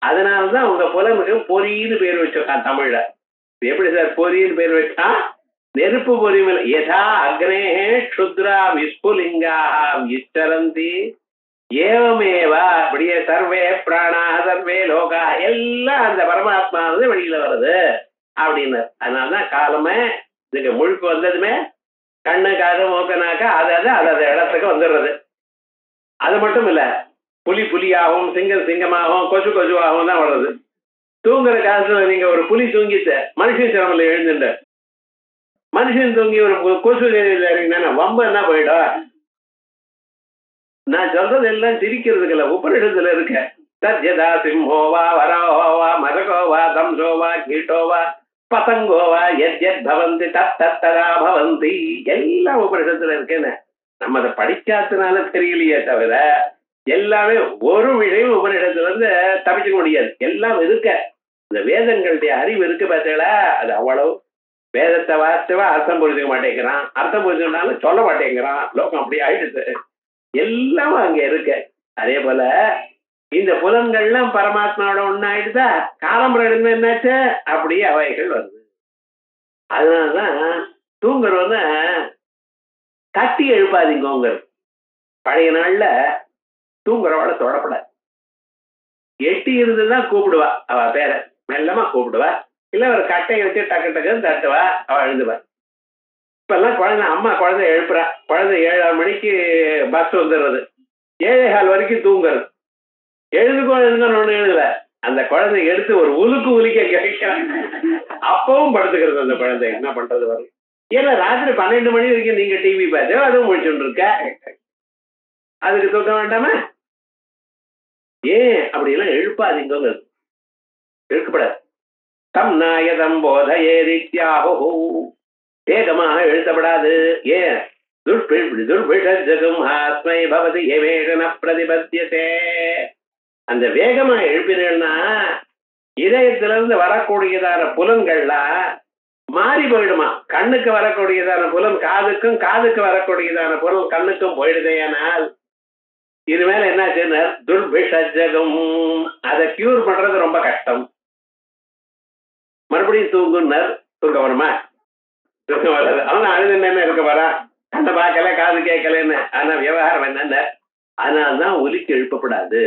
அதனாலதான் உங்க புலனுக்கு பொறின்னு பேர் வச்சிருக்கான் தமிழ்ல. எப்படி சார் பொறின்னு பேர் வச்சா? நெருப்பு பொறி மேல. யதா அக்னேஹே க்ஷுத்ரா விஸ்புலிங்கா விச்சரந்தி ஏவமேவா. அப்படியே சர்வே பிராணா சர்வே லோகா எல்லாம் அந்த பரமாத்மானது வெளியில வருது அப்படின்னு. அதனாலதான் காலமே இதுக்கு முழுக்க வந்ததுமே கண்ணு, காது, மூக்கு, நாக்க அது இடத்துக்கு வந்துடுறது. அது மட்டும் இல்ல, புலி புலியாகவும் சிங்கம் சிங்கமாகவும் கொசு கொசுவாகவும் தான் வர்றது. தூங்குற காலத்துல நீங்க ஒரு புலி தூங்கிட்டு மனுஷன் சிரமில் எழுந்துட்ட, மனுஷன் தூங்கி ஒரு கொசு இறங்கினா வம்பு என்ன போயிடும்? நான் சொல்றது எல்லாம் சிரிக்கிறதுக்கு இல்ல, உபனிஷத்துல இருக்க. சத்யதா சிம்ஹோவா வராஹோவா மரகோவா தம்சோவா கீட்டோவா பதங்கோவா எத் பவந்தி தத்தரா பவந்தி எல்லாம் உபனிஷத்துல இருக்கேன்னு. நம்ம அதை படிக்காதனால தெரியலையே தவிர எல்லாமே ஒரு விஷயம் உபனிஷத்துல இருந்து தப்பிச்சுக்க முடியாது. எல்லாம் இருக்க. இந்த வேதங்களுடைய அறிவு இருக்கு பார்த்தீங்களா, அது அவ்வளவு. வேதத்தை வாசித்தவா அர்த்தம் புரிஞ்சுக்க மாட்டேங்கிறான், அர்த்தம் புரிஞ்சுக்கிட்டாலும் சொல்ல மாட்டேங்கிறான். லோகம் அப்படி ஆயிடுது. எல்லாம் அங்க இருக்க. அதே போல இந்த புலன்கள்லாம் பரமாத்மாவோட ஒண்ணாயிடுதா, காலம்புறம் எழுந்து என்னாச்சு அப்படியே அவைகள் வருது. அதனாலதான் தூங்குறவன தட்டி எழுப்பாதீங்கோங்க. பழைய நாள்ல தூங்குறவள தொடப்படாது. எட்டி இருந்துதான் கூப்பிடுவா, அவ பேர மெல்லமா கூப்பிடுவா, இல்ல ஒரு கட்டையை வச்சு டக்கு டக்குன்னு தட்டுவா, அவ எழுதுவா. இப்ப எல்லாம் குழந்தை அம்மா குழந்தை எழுப்புறா, குழந்தை 7:30 மணிக்கு பஸ் வந்துடுறது, 7:15 வரைக்கும் தூங்குறது. எழுதுங்கன்னு ஒண்ணு எழுதுல, அந்த குழந்தை எடுத்து ஒரு உலுக்கு உலிக்க கிடைக்கிறாங்க, அப்பவும் படுத்துக்கிறது அந்த குழந்தை. என்ன பண்றது வரும்? ஏன்னா ராத்திரி 12 மணி வரைக்கும் நீங்க டிவி பார்த்து அதுவும் முடிச்சுட்டு இருக்க, அதுக்கு தூக்க வேண்டாமா? ஏன் அப்படி எல்லாம் எழுப்பாதீங்க, எழுக்கப்படாது. தம் நாயதம் போத ஏரித்யாஹோ, வேகமாக எழுத்தப்படாது. ஏன்? துர்பிஷஜகம் ஆத்மை பவதி எவேகன பிரதிபத்தியதே. அந்த வேகமா எழுப்பினேன்னா இதயத்திலிருந்து வரக்கூடியதான புலன்கள்லாம் மாறி போயிடுமா. கண்ணுக்கு வரக்கூடியதான புலன் காதுக்கும், காதுக்கு வரக்கூடியதான புலன் கண்ணுக்கும் போயிடுதேனால் இது மேல என்ன துர்பிஷஜகம், அதை கியூர் பண்றது ரொம்ப கஷ்டம். மறுபடியும் தூங்குனர், தூங்க வருமா? தூங்க வராது. அவன் அழுது என்ன இருக்க வரா, கண்ணை பார்க்கல காது கேட்கலன்னு. ஆனா விவகாரம் என்னென்ன, அதனால்தான் ஒலிக்கு எழுப்பப்படாது.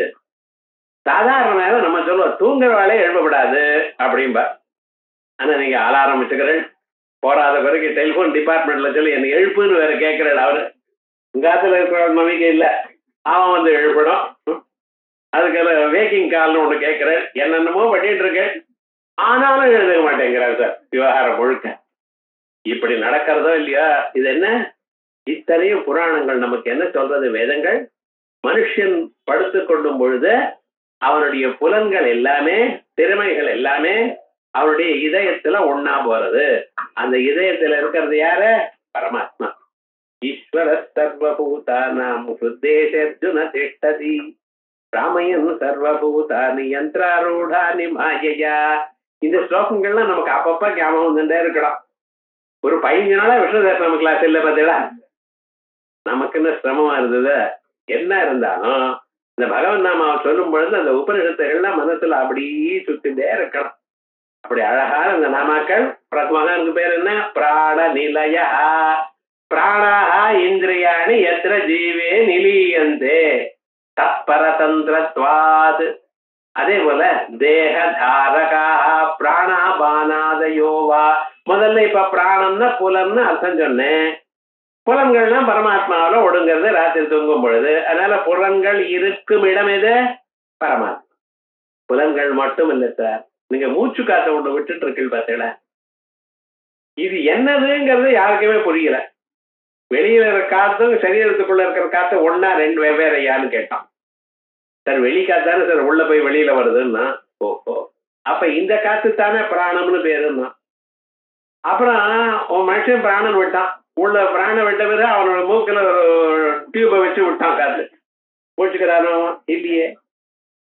சாதாரணமாக நம்ம சொல்லுவோம் தூங்குற வேலையை எழுப்பப்படாது அப்படின்பா. ஆனா நீங்க அலாரம் வச்சுக்கிறேன், போராத பிறகு டெலிபோன் டிபார்ட்மெண்ட்ல சொல்லி என்ன எழுப்புன்னு வேற கேட்கிறேன். அவரு உங்காத்துல இருக்கிற நம்பிக்கை இல்ல, அவன் வந்து எழுப்பணும். அதுக்கு வேக்கிங் கால்னு ஒண்ணு கேட்கிறேன், என்னென்னமோ பண்ணிட்டு இருக்கேன், ஆனாலும் எழுதுக்க மாட்டேங்கிறார் சார். விவகாரம் முழுக்க இப்படி நடக்கிறதோ இல்லையா? இது என்ன? இத்தனையும் புராணங்கள் நமக்கு என்ன சொல்றது? வேதங்கள் மனுஷன் படுத்து கொள்ளும் பொழுது அவனுடைய புலன்கள் எல்லாமே, திறமைகள் எல்லாமே அவனுடைய இதயத்துல ஒன்னா போறது. அந்த இதயத்துல இருக்கிறது யாரு? பரமாத்மா. ஈஸ்வர சர்வபூதானாம் ஹிருதேஷர்ஜுன திஷ்டதி ராமயன் சர்வபூதானி யந்திராரூடானி மாயையா. இந்த ஸ்லோகங்கள்லாம் நமக்கு அப்பப்ப ஞாபகம் வந்துட்டே இருக்கலாம். ஒரு 15 நாளா விஷ்ணு தர்சனம் கிளாஸ் இல்ல பார்த்தீங்களா? நமக்குன்னு சிரமமா இருந்தது. என்ன இருந்தாலும் இந்த பகவன் நாமாவை சொல்லும் பொழுது அந்த உபனிஷத்துகள்லாம் மனசுல அப்படியே சுத்திட்டே இருக்கணும். அப்படி அழகான இந்த நாமாக்கள். மகானுக்கு பேர் என்ன? பிராண நிலையா. பிராணாஹா இந்திரியாணி எத்திர ஜீவே நிலீயந்தே தத்பரதந்திரத்வாத். அதே போல தேக தாரகா பிராணாபானாதயோவா. முதல்ல இப்ப பிராணம்னா புலம்னு அர்த்தம் சொன்னேன். புலன்கள்னா பரமாத்மாவில ஒடுங்கிறது ராத்திரி தூங்கும் பொழுது. அதனால புலன்கள் இருக்கும் இடம் எது? பரமாத்மா. புலன்கள் மட்டும் இல்லை சார், நீங்க மூச்சு காத்த ஒண்ணு விட்டுட்டு இருக்கு பார்த்தீங்களா, இது என்னதுங்கிறது யாருக்குமே புரியல. வெளியில இருக்கிற காத்தும் சரீரத்துக்குள்ள இருக்கிற காத்து ஒன்னா ரெண்டு வெவ்வேறையான்னு கேட்டான். சார் வெளி காத்தானே சார் உள்ள போய் வெளியில வருதுன்னா, ஓஹோ அப்ப இந்த காத்து தானே பிராணம்னு பேருன்னா. அப்புறம் உன் மனுஷன் பிராணன் விட்டான், உள்ள பிராணம் விட்ட பிறகு அவனோட மூக்குல ஒரு டியூபை வச்சு விட்டான், காத்து மூச்சுக்கிறானோ இல்லையே.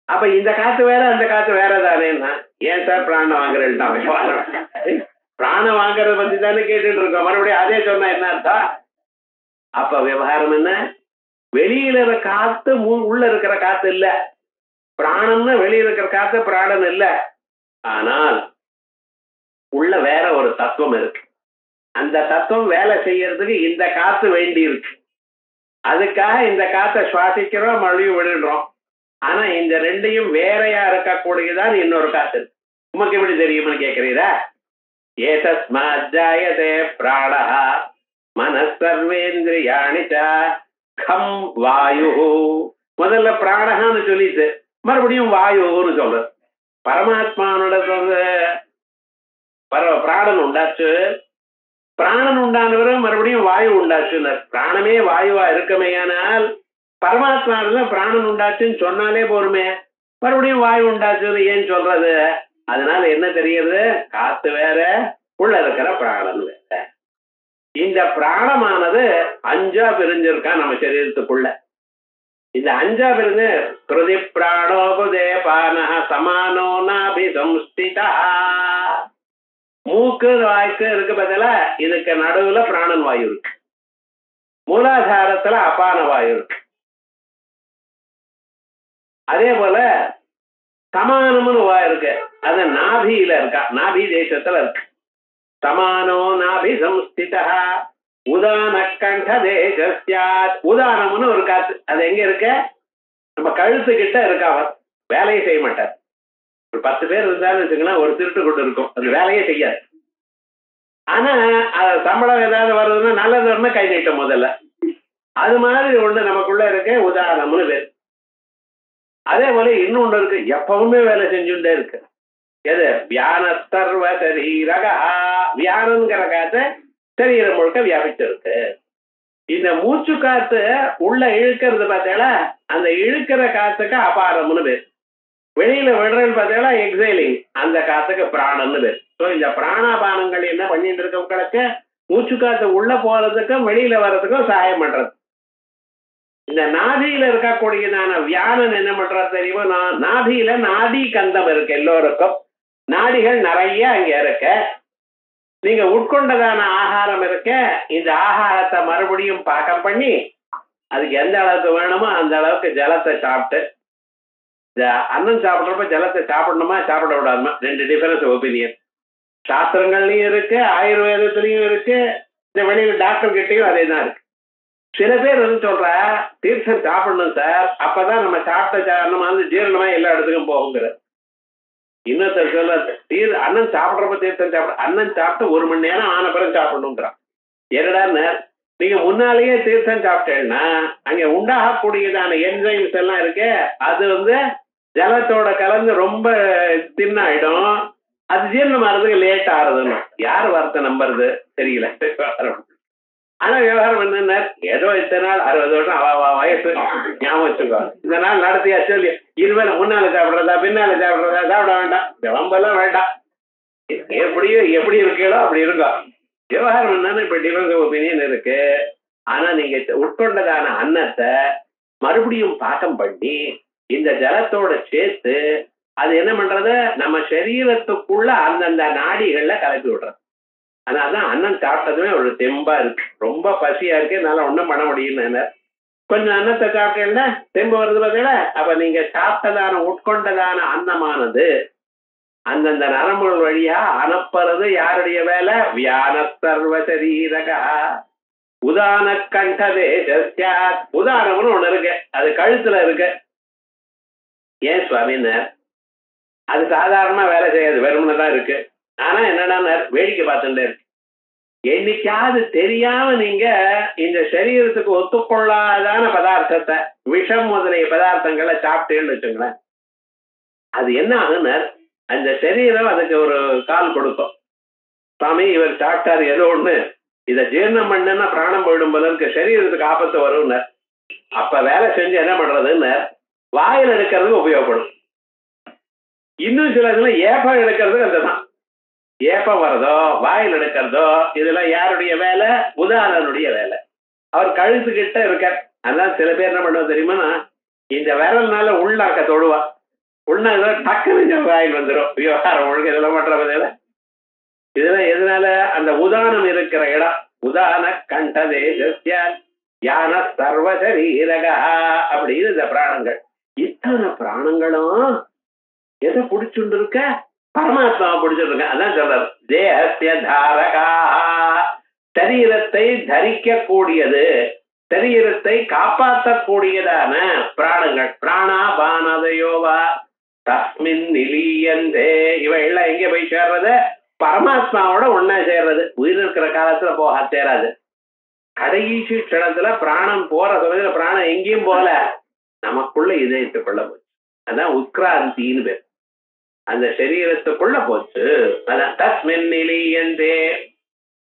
அப்ப இந்த காத்து வேற அந்த காத்து வேற தானேன்னா, ஏன் சார் பிராணம் வாங்குறேன்ட்டான். பிராணம் வாங்குறத பத்தி தானே கேட்டுட்டு இருக்கோம், மறுபடியும் அதே சொன்னா என்ன அர்த்தம்? அப்ப விவகாரம் என்ன? வெளியில இருக்கிற காத்து உள்ள இருக்கிற காத்து இல்ல. பிராணம்னா வெளியில இருக்கிற காத்து, பிராணம் இல்ல. ஆனால் உள்ள வேற ஒரு தத்துவம் இருக்கு. அந்த தத்துவம் வேலை செய்யறதுக்கு இந்த காத்து வேண்டி இருக்கு. அதுக்காக இந்த காத்தை சுவாசிக்கிறோம், மறுபடியும் விடுறோம். ஆனா இந்த ரெண்டையும் வேறையா இருக்கக்கூடியதான் இன்னொரு காத்து. உமக்கு எப்படி தெரியும்னு கேட்கிறீரா? ஏதஸ்மாத் ஜாயதே பிராணஹ மனசர்வேந்திரியாணி ச கம் வாயு. முதல்ல பிராணஹான்னு சொல்லிட்டு மறுபடியும் வாயுன்னு சொல்றது. பரமாத்மானோட பிராணன் உண்டாச்சு, பிராணன் உண்டானவர மறுபடியும் வாயு உண்டாச்சுன்னு. பிராணமே வாயுவா இருக்கமையானால் பரமாத்மாவில பிராணன் உண்டாச்சுன்னு சொன்னாலே போருமே, மறுபடியும் வாயு உண்டாச்சுன்னு ஏன் சொல்றது? அதனால என்ன தெரியுது? காத்து வேற, உள்ள இருக்கிற பிராணன் வேற. இந்த பிராணமானது 5ஆ பிரிஞ்சிருக்கா நம்ம சரீரத்துக்குள்ள. இந்த 5ஆ பிரிஞ்சு கிருதி பிராணோபுதே பானஹ சமானோ நாபிசம்ஸ்திதா. மூக்கு வாய்க்கு இருக்கு பதில, இதுக்கு நடுவுல பிராணன் வாயு இருக்கு. மூலாதாரத்துல அபான வாயு இருக்கு. அதே போல சமானம்னு வா இருக்கு, அது நாபியில இருக்கா, நாபி தேசத்துல இருக்கு. சமானோ நாபி சம்ஸ்திதா உதான கண்ட தேசஸ்யாத். உதானம்னு ஒரு காத்து, அது எங்க இருக்க, நம்ம கழுத்து கிட்ட இருக்கா. அவர் வேலையை செய்ய மாட்டார். ஒரு 10 பேர் இருந்தாலும் வச்சுக்கலாம், ஒரு திருட்டு கொண்டு இருக்கும், அது வேலையே செய்யாது. ஆனா சம்பளம் ஏதாவது வருதுன்னா நல்லது வரணும், கை நீட்டும் முதல்ல. அது மாதிரி ஒண்ணு நமக்குள்ள இருக்க உதாரணம்னு பேர். அதே போல இன்னொன்னு இருக்கு, எப்பவுமே வேலை செஞ்சுட்டே இருக்கு. எது, வியான சர்வ சரீரக. வியானங்கிற காத்து சரீரம் முழுக்க வியாபிச்சிருக்கு. இந்த மூச்சு காத்து உள்ள இழுக்கிறது பார்த்தீங்களா, அந்த இழுக்கிற காத்துக்கு அபாரம்னு பேர். வெளியில விடுறேன்னு பார்த்தீங்களா எக்ஸைலிங், அந்த காத்துக்கு பிராணம்னு பேர். ஸோ இந்த பிராணாபானங்கள் என்ன பண்ணிட்டு இருக்கவங்களுக்கு மூச்சு காத்து உள்ள போறதுக்கும் வெளியில வர்றதுக்கும் சகாயம் பண்றது. இந்த நாதியில இருக்கக்கூடியதான வியானன் என்ன பண்றது தெரியுமா, நாதியில நாடி கந்தம் இருக்கு எல்லோருக்கும், நாடிகள் நிறைய அங்க இருக்க. நீங்க உட்கொண்டதான ஆகாரம் இருக்க, இந்த ஆகாரத்தை மறுபடியும் பாக்கம் பண்ணி அதுக்கு எந்த அளவுக்கு வேணுமோ அந்த அளவுக்கு ஜலத்தை சாப்பிட்டு, இந்த அன்னம் சாப்பிட்றப்ப ஜலத்தை சாப்பிடணுமா சாப்பிட விடாதுமா, 2 டிஃபரன்ஸ் ஒப்பீனியன். சாஸ்திரங்கள்லயும் இருக்கு, ஆயுர்வேதத்திலையும் இருக்கு, இந்த வெளியில டாக்டர் கிட்டையும் அதே தான் இருக்கு. சில பேர் வந்து சொல்ற தீர்த்தம் சாப்பிடணும் சார், அப்பதான் நம்ம சாப்பிட்ட நம்ம வந்து ஜீரணமா எல்லா இடத்துக்கும் போகுங்கிற. இன்னொருத்தர் சொல்ல அண்ணன் சாப்பிட்றப்ப தீர்த்தம் சாப்பிட, அண்ணன் சாப்பிட்டு 1 மணி நேரம் ஆன பிறகு சாப்பிடணுங்கிறான். என்னடா, நீங்க முன்னாலேயே தீர்த்தம் சாப்பிட்டேன்னா அங்க உண்டாகக்கூடியதான என்சைம்ஸ் எல்லாம் இருக்கு, அது வந்து ஜலத்தோட கலந்து ரொம்ப தின்னாயிடும், அது ஜீரணம் ஆறதுக்கு லேட் ஆறுதுன்னு. யார் வார்த்தை நம்புறது தெரியல. ஆனா விவகாரம் என்ன, ஏதோ இத்தனை நாள் 60 வருஷம் அவ வயசு ஞாபகம் வச்சுக்கோ, இந்த நாள் நடத்தியா சொல்லி இருவேளை முன்னால சாப்பிடுறதா பின்னால சாப்பிடுறதா, சாப்பிட வேண்டாம், விளம்பெல்லாம் வேண்டாம், எப்படியோ எப்படி இருக்கீங்களோ அப்படி இருக்கும். விவகாரம் என்னன்னு இப்ப டிஃபரன்ஸ் ஒப்பீனியன் இருக்கு. ஆனா நீங்க உட்கொண்டதான அன்னத்தை மறுபடியும் பாக்கம் பண்ணி இந்த ஜலத்தோட சேர்த்து அது என்ன பண்றது, நம்ம சரீரத்துக்குள்ள அந்தந்த நாடிகள்ல கலப்பி விடுறது. அதனாலதான் அன்னம் சாப்பிட்டதுமே ஒரு தெம்பா இருக்கு. ரொம்ப பசியா இருக்கு, என்னால ஒண்ணும் பண்ண முடியும், கொஞ்சம் அன்னத்தை சாப்பிட்டேன்னா தெம்பு வருது பார்த்தீங்களா. அப்ப நீங்க சாப்பிட்டதான உட்கொண்டதான அன்னமானது அந்தந்த நரம்புகள் வழியா அனுப்புறது யாருடைய வேலை, வியான சர்வ சரீரக உதான கண்டதே. உதாரணம்னு ஒண்ணு இருக்கு, அது கழுத்துல இருக்கு. ஏன் சுவாமினர், அது சாதாரணமா வேலை செய்யாது, வெறுமனதான் இருக்கு. ஆனா என்னன்னா வேடிக்கை பார்த்துட்டே இருக்கு. என்னைக்காவது தெரியாம நீங்க இந்த சரீரத்துக்கு ஒத்துக்கொள்ளாதான பதார்த்தத்தை, விஷம் முதலிய பதார்த்தங்களை சாப்பிட்டேன்னு வச்சுங்களேன், அது என்ன ஆகுன்னு அந்த சரீரம் அதுக்கு ஒரு கால் கொடுக்கும். சுவாமி இவர் சாப்பிட்டாரு ஏதோ ஒண்ணு, இதை ஜீரணம் பண்ணுன்னா பிராணம் போயிடும் போல இருக்கு, சரீரத்துக்கு ஆபத்து வரும்னு. அப்ப வேலை செஞ்சு என்ன பண்றதுன்னு வாயில் எடுக்கிறதுக்கு உபயோகப்படும். இன்னும் சில இதுல ஏப்பம் எடுக்கிறதுக்கு அதுதான். ஏப்பம் வரதோ வாயில் எடுக்கிறதோ இதெல்லாம் யாருடைய வேலை, உதாரணனுடைய வேலை. அவர் கழுத்துக்கிட்ட இருக்கார். அதான் சில பேர் என்ன பண்ணுவோம் தெரியுமா, இந்த விரல்னால உள்ளாக்க தொடுவா, உள்ள டக்குனு வாயில் வந்துடும். விவகாரம் ஒழுங்கு இதெல்லாம் பண்ற இதெல்லாம் எதனால, அந்த உதாரணம் இருக்கிற இடம். உதான கண்டதே யான சர்வசரீரக அப்படின்னு இந்த பிராணங்கள். இத்தனை பிராணங்களும் எதை பிடிச்சுட்டு இருக்க, பரமாத்மாவை பிடிச்சிட்டு இருக்க. அதான் சொல்றாரு, தேஹஸ்ய தாரகா, சரீரத்தை தரிக்க கூடியது, சரீரத்தை காப்பாற்றக்கூடியதான பிராணங்கள். பிராணாபானதையோவா தஸ்மின் நிலியந்தே. இவையெல்லாம் எங்க போய் சேர்றது, பரமாத்மாவோட ஒன்னா சேர்றது. உயிர் இருக்கிற காலத்துல போக சேராது. கடைசி க்ஷணத்துல பிராணம் போற சமயத்துல பிராணம் எங்கேயும் போல, நமக்குள்ள இதயத்துக்குள்ள போச்சு. அதான் உட்கிராந்தின்னு பேர். அந்த சரீரத்துக்குள்ள போச்சு. அதான் தஸ்மின் நிலியந்தே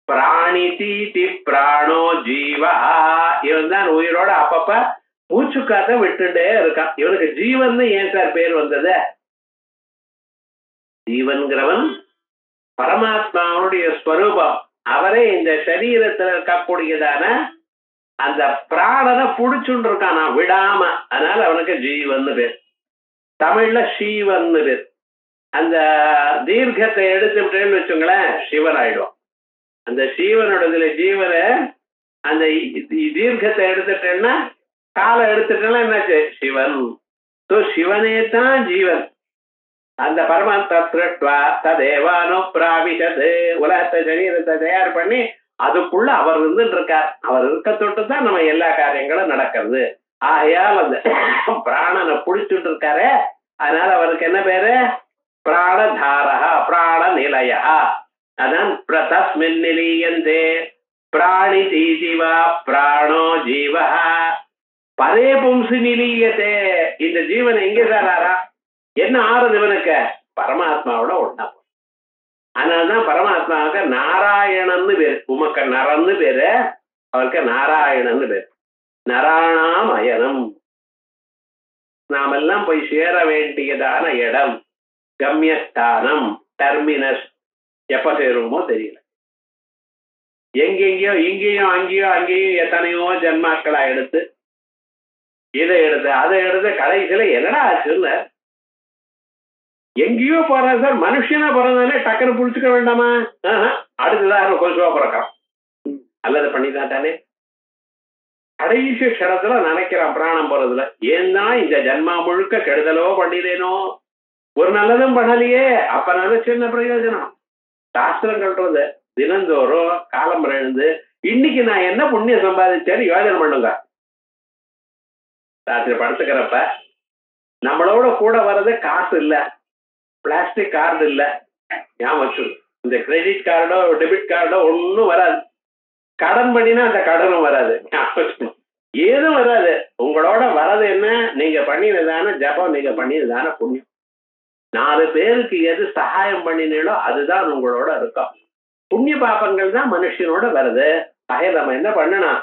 பிராணி தீதி பிராணோ ஜீவா. இவன் தான் உயிரோட அப்பப்ப மூச்சுக்காத்த விட்டுட்டே இருக்கான். இவனுக்கு ஜீவன் ஏன் சார் பேர் வந்தது? ஜீவன்கிறவன் பரமாத்மாவுடைய ஸ்வரூபம். அவரே இந்த சரீரத்தில் இருக்கக்கூடியதான அந்த பிராணனை புடிச்சுட்டு இருக்கான் விடாம. அதனால அவனுக்கு ஜீவன் பேர். தமிழ்ல சீவன் பேர். அந்த தீர்க்கத்தை எடுத்துட்டேன்னு வச்சுங்களேன், சிவன் ஆயிடும். அந்த சீவனோட ஜீவனை அந்த தீர்க்கத்தை எடுத்துட்டேன்னா, காலை எடுத்துட்டேன்னா என்னாச்சு, சிவன். சிவனே தான் ஜீவன். அந்த பரமாத்மா திருஷ்டுவா ததேவானோ பிராபிஷது, உலகத்தை சரீரத்தை தயார் பண்ணி அதுக்குள்ள அவர் இருந்துட்டு இருக்கார். அவர் இருக்க தொட்டு தான் நம்ம எல்லா காரியங்களும் நடக்கிறது. ஆகையால் அந்த பிராணனை புடிச்சுட்டு இருக்காரு. அதனால அவருக்கு என்ன பேரு? பிராணதாரா பிராண நிலையா. அதான் தஸ்மின் நிலீயந்தே பிராணி ஜீவா பிராணோ ஜீவா பரே பும்சி நிலீயத்தே. இந்த ஜீவன் எங்கே சாராரா? என்ன ஆறுது இவனுக்கு? பரமாத்மாவோட ஒண்ணா. அதனாலதான் பரமாத்மாவுக்கு நாராயணன்னு பேரு. உமக்கு நரன்னு பேரு, அவருக்கு நாராயணன்னு பேரு. நராணாமயனம். நாமெல்லாம் போய் சேர வேண்டியதான இடம், கம்யஸ்தானம், டெர்மினஸ். எப்ப சேருவோமோ தெரியல. எங்கெங்கயோ இங்கேயும் அங்கேயும் எத்தனையோ ஜென்மாக்களா எடுத்து இதை எடுத்து அதை எடுத்து கடைசியில என்னடா ஆச்சுன்னு எங்கேயோ போறாரு சார். மனுஷனா பிறந்தானே டக்குன்னு புடிச்சுக்க வேண்டாமா? அடுத்ததாக கொசுவா பிறக்கிறான். அல்லது பண்ணிதான் தானே கடைசி க்ஷணத்துல நினைக்கிறான் பிராணம் போறதுல. ஏன்னா இந்த ஜன்மா முழுக்க கெடுதலோ பண்ணினேனோ, ஒரு நல்லதும் பண்ணலையே, அப்ப நினைச்சு என்ன பிரயோஜனம்? சாஸ்திரம் சொல்றது தினந்தோறும் காலம் எழுந்து இன்னைக்கு நான் என்ன புண்ணியம் சம்பாதிச்சேன்னு யோஜனை பண்ணுங்க. ராத்திரி படுத்துக்கிறப்ப நம்மளோட கூட வர்றது காசு இல்ல, பிளாஸ்டிக் கார்டு இல்ல. ஞாபகம், இந்த கிரெடிட் கார்டோ டெபிட் கார்டோ ஒன்னும் வராது. கடன் பண்ணினா அந்த கடனும் வராது, ஏதும் வராது. உங்களோட வர்றது என்ன? நீங்க பண்ணினதான ஜபம், நீங்க பண்ணினதான புண்ணியம். 4 பேருக்கு எது சகாயம் பண்ணினீங்களோ அதுதான் உங்களோட இருக்கும். புண்ணிய பாப்பங்கள் தான் மனுஷனோட வருது. ஆக நம்ம என்ன பண்ணணும்?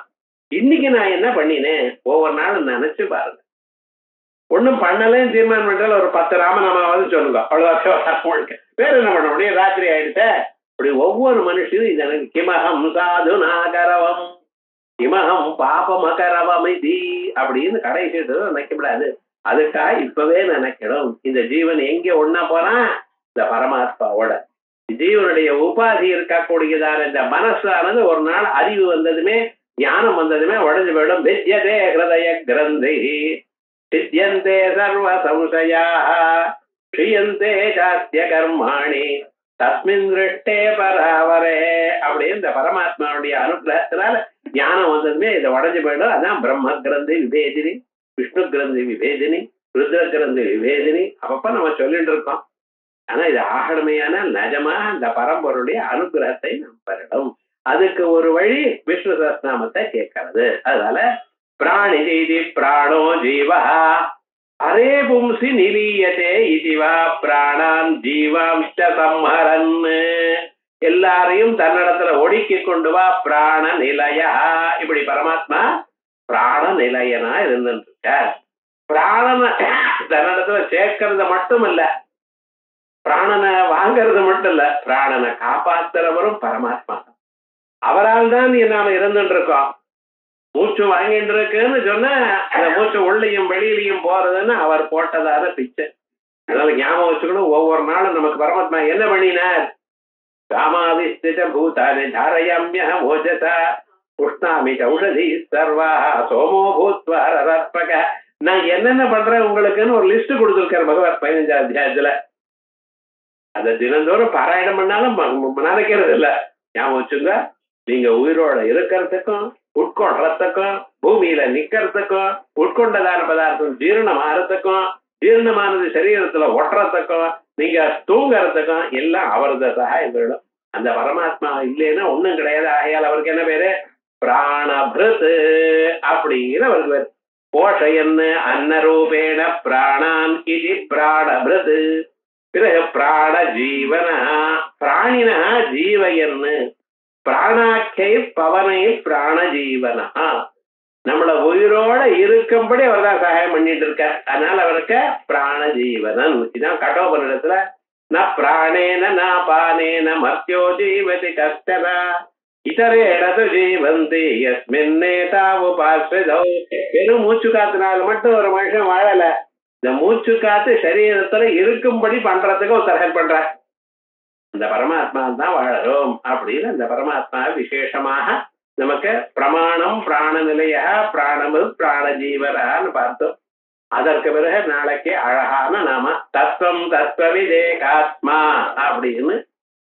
இன்னைக்கு நான் என்ன பண்ணினேன் ஒவ்வொரு நாளும் நினைச்சு பாருங்க. ஒன்னும் பண்ணலன்னு தீர்மானம் பண்றால ஒரு 10 ராமநாமாவது சொல்லுங்க, அவ்வளவுதான். வேற என்ன பண்ண முடியும்? ராத்திரி ஆயிடுத்த. அப்படி ஒவ்வொரு மனுஷனும் இந்த கிமகம் சாது நாகரவம் கிமகம் பாபம் அகரவம் இது அப்படின்னு கடைசி நினைக்கப்படாது. அதுக்கா இப்பவே நினைக்கணும். இந்த ஜீவன் எங்க ஒன்னா போறான்? இந்த பரமாத்மாவோட. ஜீவனுடைய உபாதி இருக்கக்கூடியதான இந்த மனசானது ஒரு நாள் அறிவு வந்ததுமே, ஞானம் வந்ததுமே உடஞ்சு போயிடும். வித்யதே ஹிருதய கிரந்தி சித்யந்தே சர்வ சம்சயா க்ஷியந்தே சாஸ்திய கர்மாணி தஸ்மின் திருஷ்டே பராவரே. அப்படின்னு இந்த பரமாத்மாவுடைய அனுகிரகத்தினால ஞானம் வந்ததுமே இதை உடஞ்சு போயிடும். அதான் பிரம்ம கிரந்தி விவேதினி, விஷ்ணு கிரந்தி விவேதினி, ருத்ர கிரந்தி விவேதினி அப்பப்ப நம்ம சொல்லிட்டு இருக்கோம். ஆனா இது ஆகணுமையான நிஜமா இந்த பரம்பொருடைய அனுகிரகத்தை நாம் பெறணும். அதுக்கு ஒரு வழி விஷ்ணு சஹஸ்ரநாமத்தை கேட்கறது. அதனால பிராணி ஜெய்தி பிராணோ ஜீவா அரே பும்சி நிலீயதே இதிவா பிராணான் ஜீவாம்ச சம்ஹரன். எல்லாரையும் தன்னிடத்துல ஒடுக்கி கொண்டு வா பிராண நிலையா. இப்படி பரமாத்மா பிராண நிலையனா இருந்துருக்க. பிராணனை தன்னிடத்துல சேர்க்கறது மட்டும் இல்ல, பிராணனை வாங்கறது மட்டும் இல்ல, பிராணனை காப்பாத்துறவரும் பரமாத்மா. அவரால் தான் நாம இருந்துட்டு இருக்கோம். மூச்சு வாங்கிட்டு இருக்குன்னு சொன்னா அந்த மூச்சு உள்ளையும் வெளியிலையும் போறதுன்னு அவர் போட்டதான பிச்சை. அதனால ஞாபகம் வச்சுக்கணும். ஒவ்வொரு நாளும் நமக்கு பரமாத்மா என்ன பண்ணினார்? காமாதிஸ்தித பூதானி தாரயாம்ய ஓஜசா உஷ்ணாமி ஔஷதி சர்வா சோமோ பூத்வா ரதர்பக. நான் என்னென்ன பண்றேன் உங்களுக்குன்னு ஒரு லிஸ்ட் கொடுத்துருக்காரு பகவான் 15ஆம் அத்தியாயத்துல. அதை தினந்தோறும் பாராயணம் பண்ணாலும் நினைக்கிறது இல்ல. ஞாபகம் வச்சுங்க, நீங்க உயிரோட இருக்கிறதுக்கும் உட்கொள்றதுக்கும் பூமியில நிக்கிறதுக்கும் உட்கொண்டதான பதார்த்தம் ஜீரணம் ஆறதுக்கும் ஜீரணமானது சரீரத்துல ஒட்டுறதுக்கும் நீங்க தூங்கறதுக்கும் எல்லாம் அவரது சகாயம் வேணும். அந்த பரமாத்மா இல்லைன்னா ஒண்ணும் கிடையாது. ஆகையால் அவருக்கு என்ன பேரு? பிராணபிருத் அப்படின்னு அவருக்கு பேரு. போஷயன்னு அன்னரூபேண பிராணான் இது பிராணபிருத். பிறகு பிராண ஜீவனா பிராணினா ஜீவயன்னு பிராணாக்கை பவனை பிராண ஜீவனா. நம்மள உயிரோட இருக்கும்படி அவர் தான் சகாயம் பண்ணிட்டு இருக்கார். அதனால அவருக்கு பிராண ஜீவனன். இதான் கடோபனிடத்துல ந பிராணேன ந பானேன மர்த்தியோ ஜீவதி கஷ்டனா இதரேனது ஜீவந்தி யஸ்மின்னே தாவுபாஸ்விதோ. வெறும் மூச்சு காத்துனால மட்டும் ஒரு மனுஷன் வாழல. இந்த மூச்சு காத்து சரீரத்துல இருக்கும்படி பண்றதுக்கு ஒரு சகாயம் பண்ற இந்த பரமாத்மா தான் வாழறோம் அப்படின்னு அந்த பரமாத்மா விசேஷமாக நமக்கு பிரமாணம் பிராண நிலையா பிராணமு பிராண ஜீவரான்னு பார்த்தோம். அதற்கு பிறகு நாளைக்கு அழகான நாம தத்துவம் தத்துவவிதேகாத்மா அப்படின்னு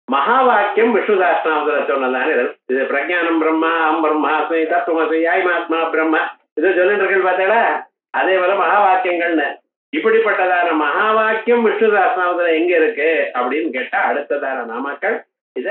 மகா வாக்கியம் விஷ்ணு சாஸ்திரநாமத்துல சொன்னதானே இது பிரஜானம் பிரம்மா அம் பிரம்மாஸ்மி தத்துவமசி யாய்மாத்மா பிரம்ம இது சொல்லிட்டு இருக்கேன் பார்த்தீங்களா. அதே போல மகா வாக்கியங்கள்னு இப்படிப்பட்டதான மகா வாக்கியம் விஷ்ணு சாஸ்திரநாமத்துல எங்க இருக்கு அப்படின்னு கேட்டா அடுத்ததான நாமாக்கள் இத